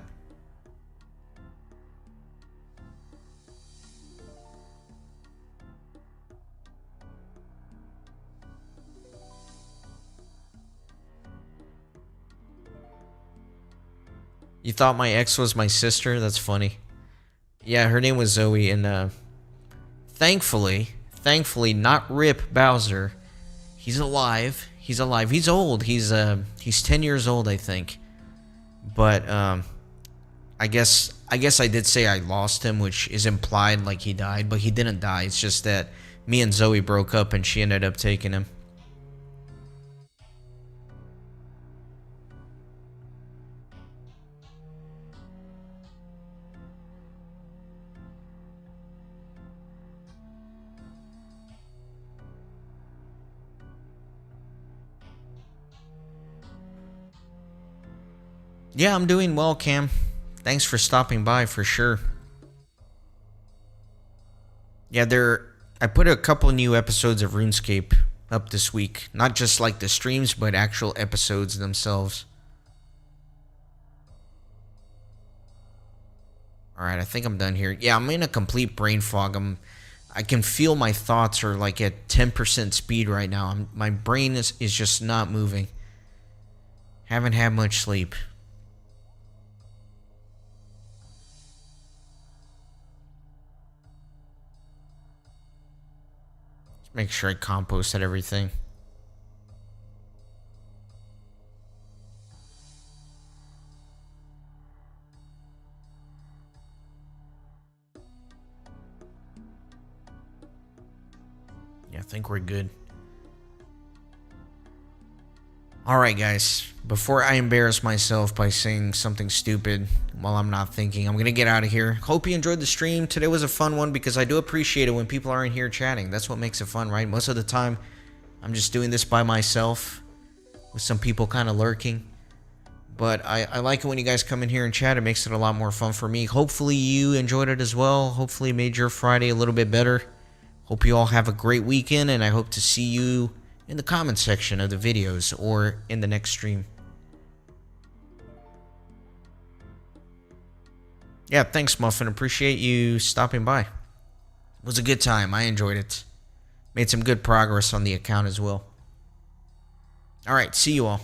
You thought my ex was my sister? That's funny. Yeah, her name was Zoe, and thankfully, not Rip Bowser. He's alive. He's alive. He's old. He's 10 years old, I think. But I guess I did say I lost him, which is implied like he died, but he didn't die. It's just that me and Zoe broke up and she ended up taking him. Yeah, I'm doing well, Cam. Thanks for stopping by for sure. Yeah, I put a couple new episodes of RuneScape up this week. Not just like the streams, but actual episodes themselves. Alright, I think I'm done here. Yeah, I'm in a complete brain fog. I can feel my thoughts are like at 10% speed right now. My brain is just not moving. Haven't had much sleep. Make sure I composted everything. Yeah, I think we're good. Alright guys, before I embarrass myself by saying something stupid while I'm not thinking, I'm going to get out of here. Hope you enjoyed the stream. Today was a fun one because I do appreciate it when people aren't here chatting. That's what makes it fun, right? Most of the time, I'm just doing this by myself with some people kind of lurking. But I like it when you guys come in here and chat. It makes it a lot more fun for me. Hopefully you enjoyed it as well. Hopefully it made your Friday a little bit better. Hope you all have a great weekend, and I hope to see you in the comment section of the videos or in the next stream. Yeah, thanks, Muffin. Appreciate you stopping by. It was a good time. I enjoyed it. Made some good progress on the account as well. Alright, see you all.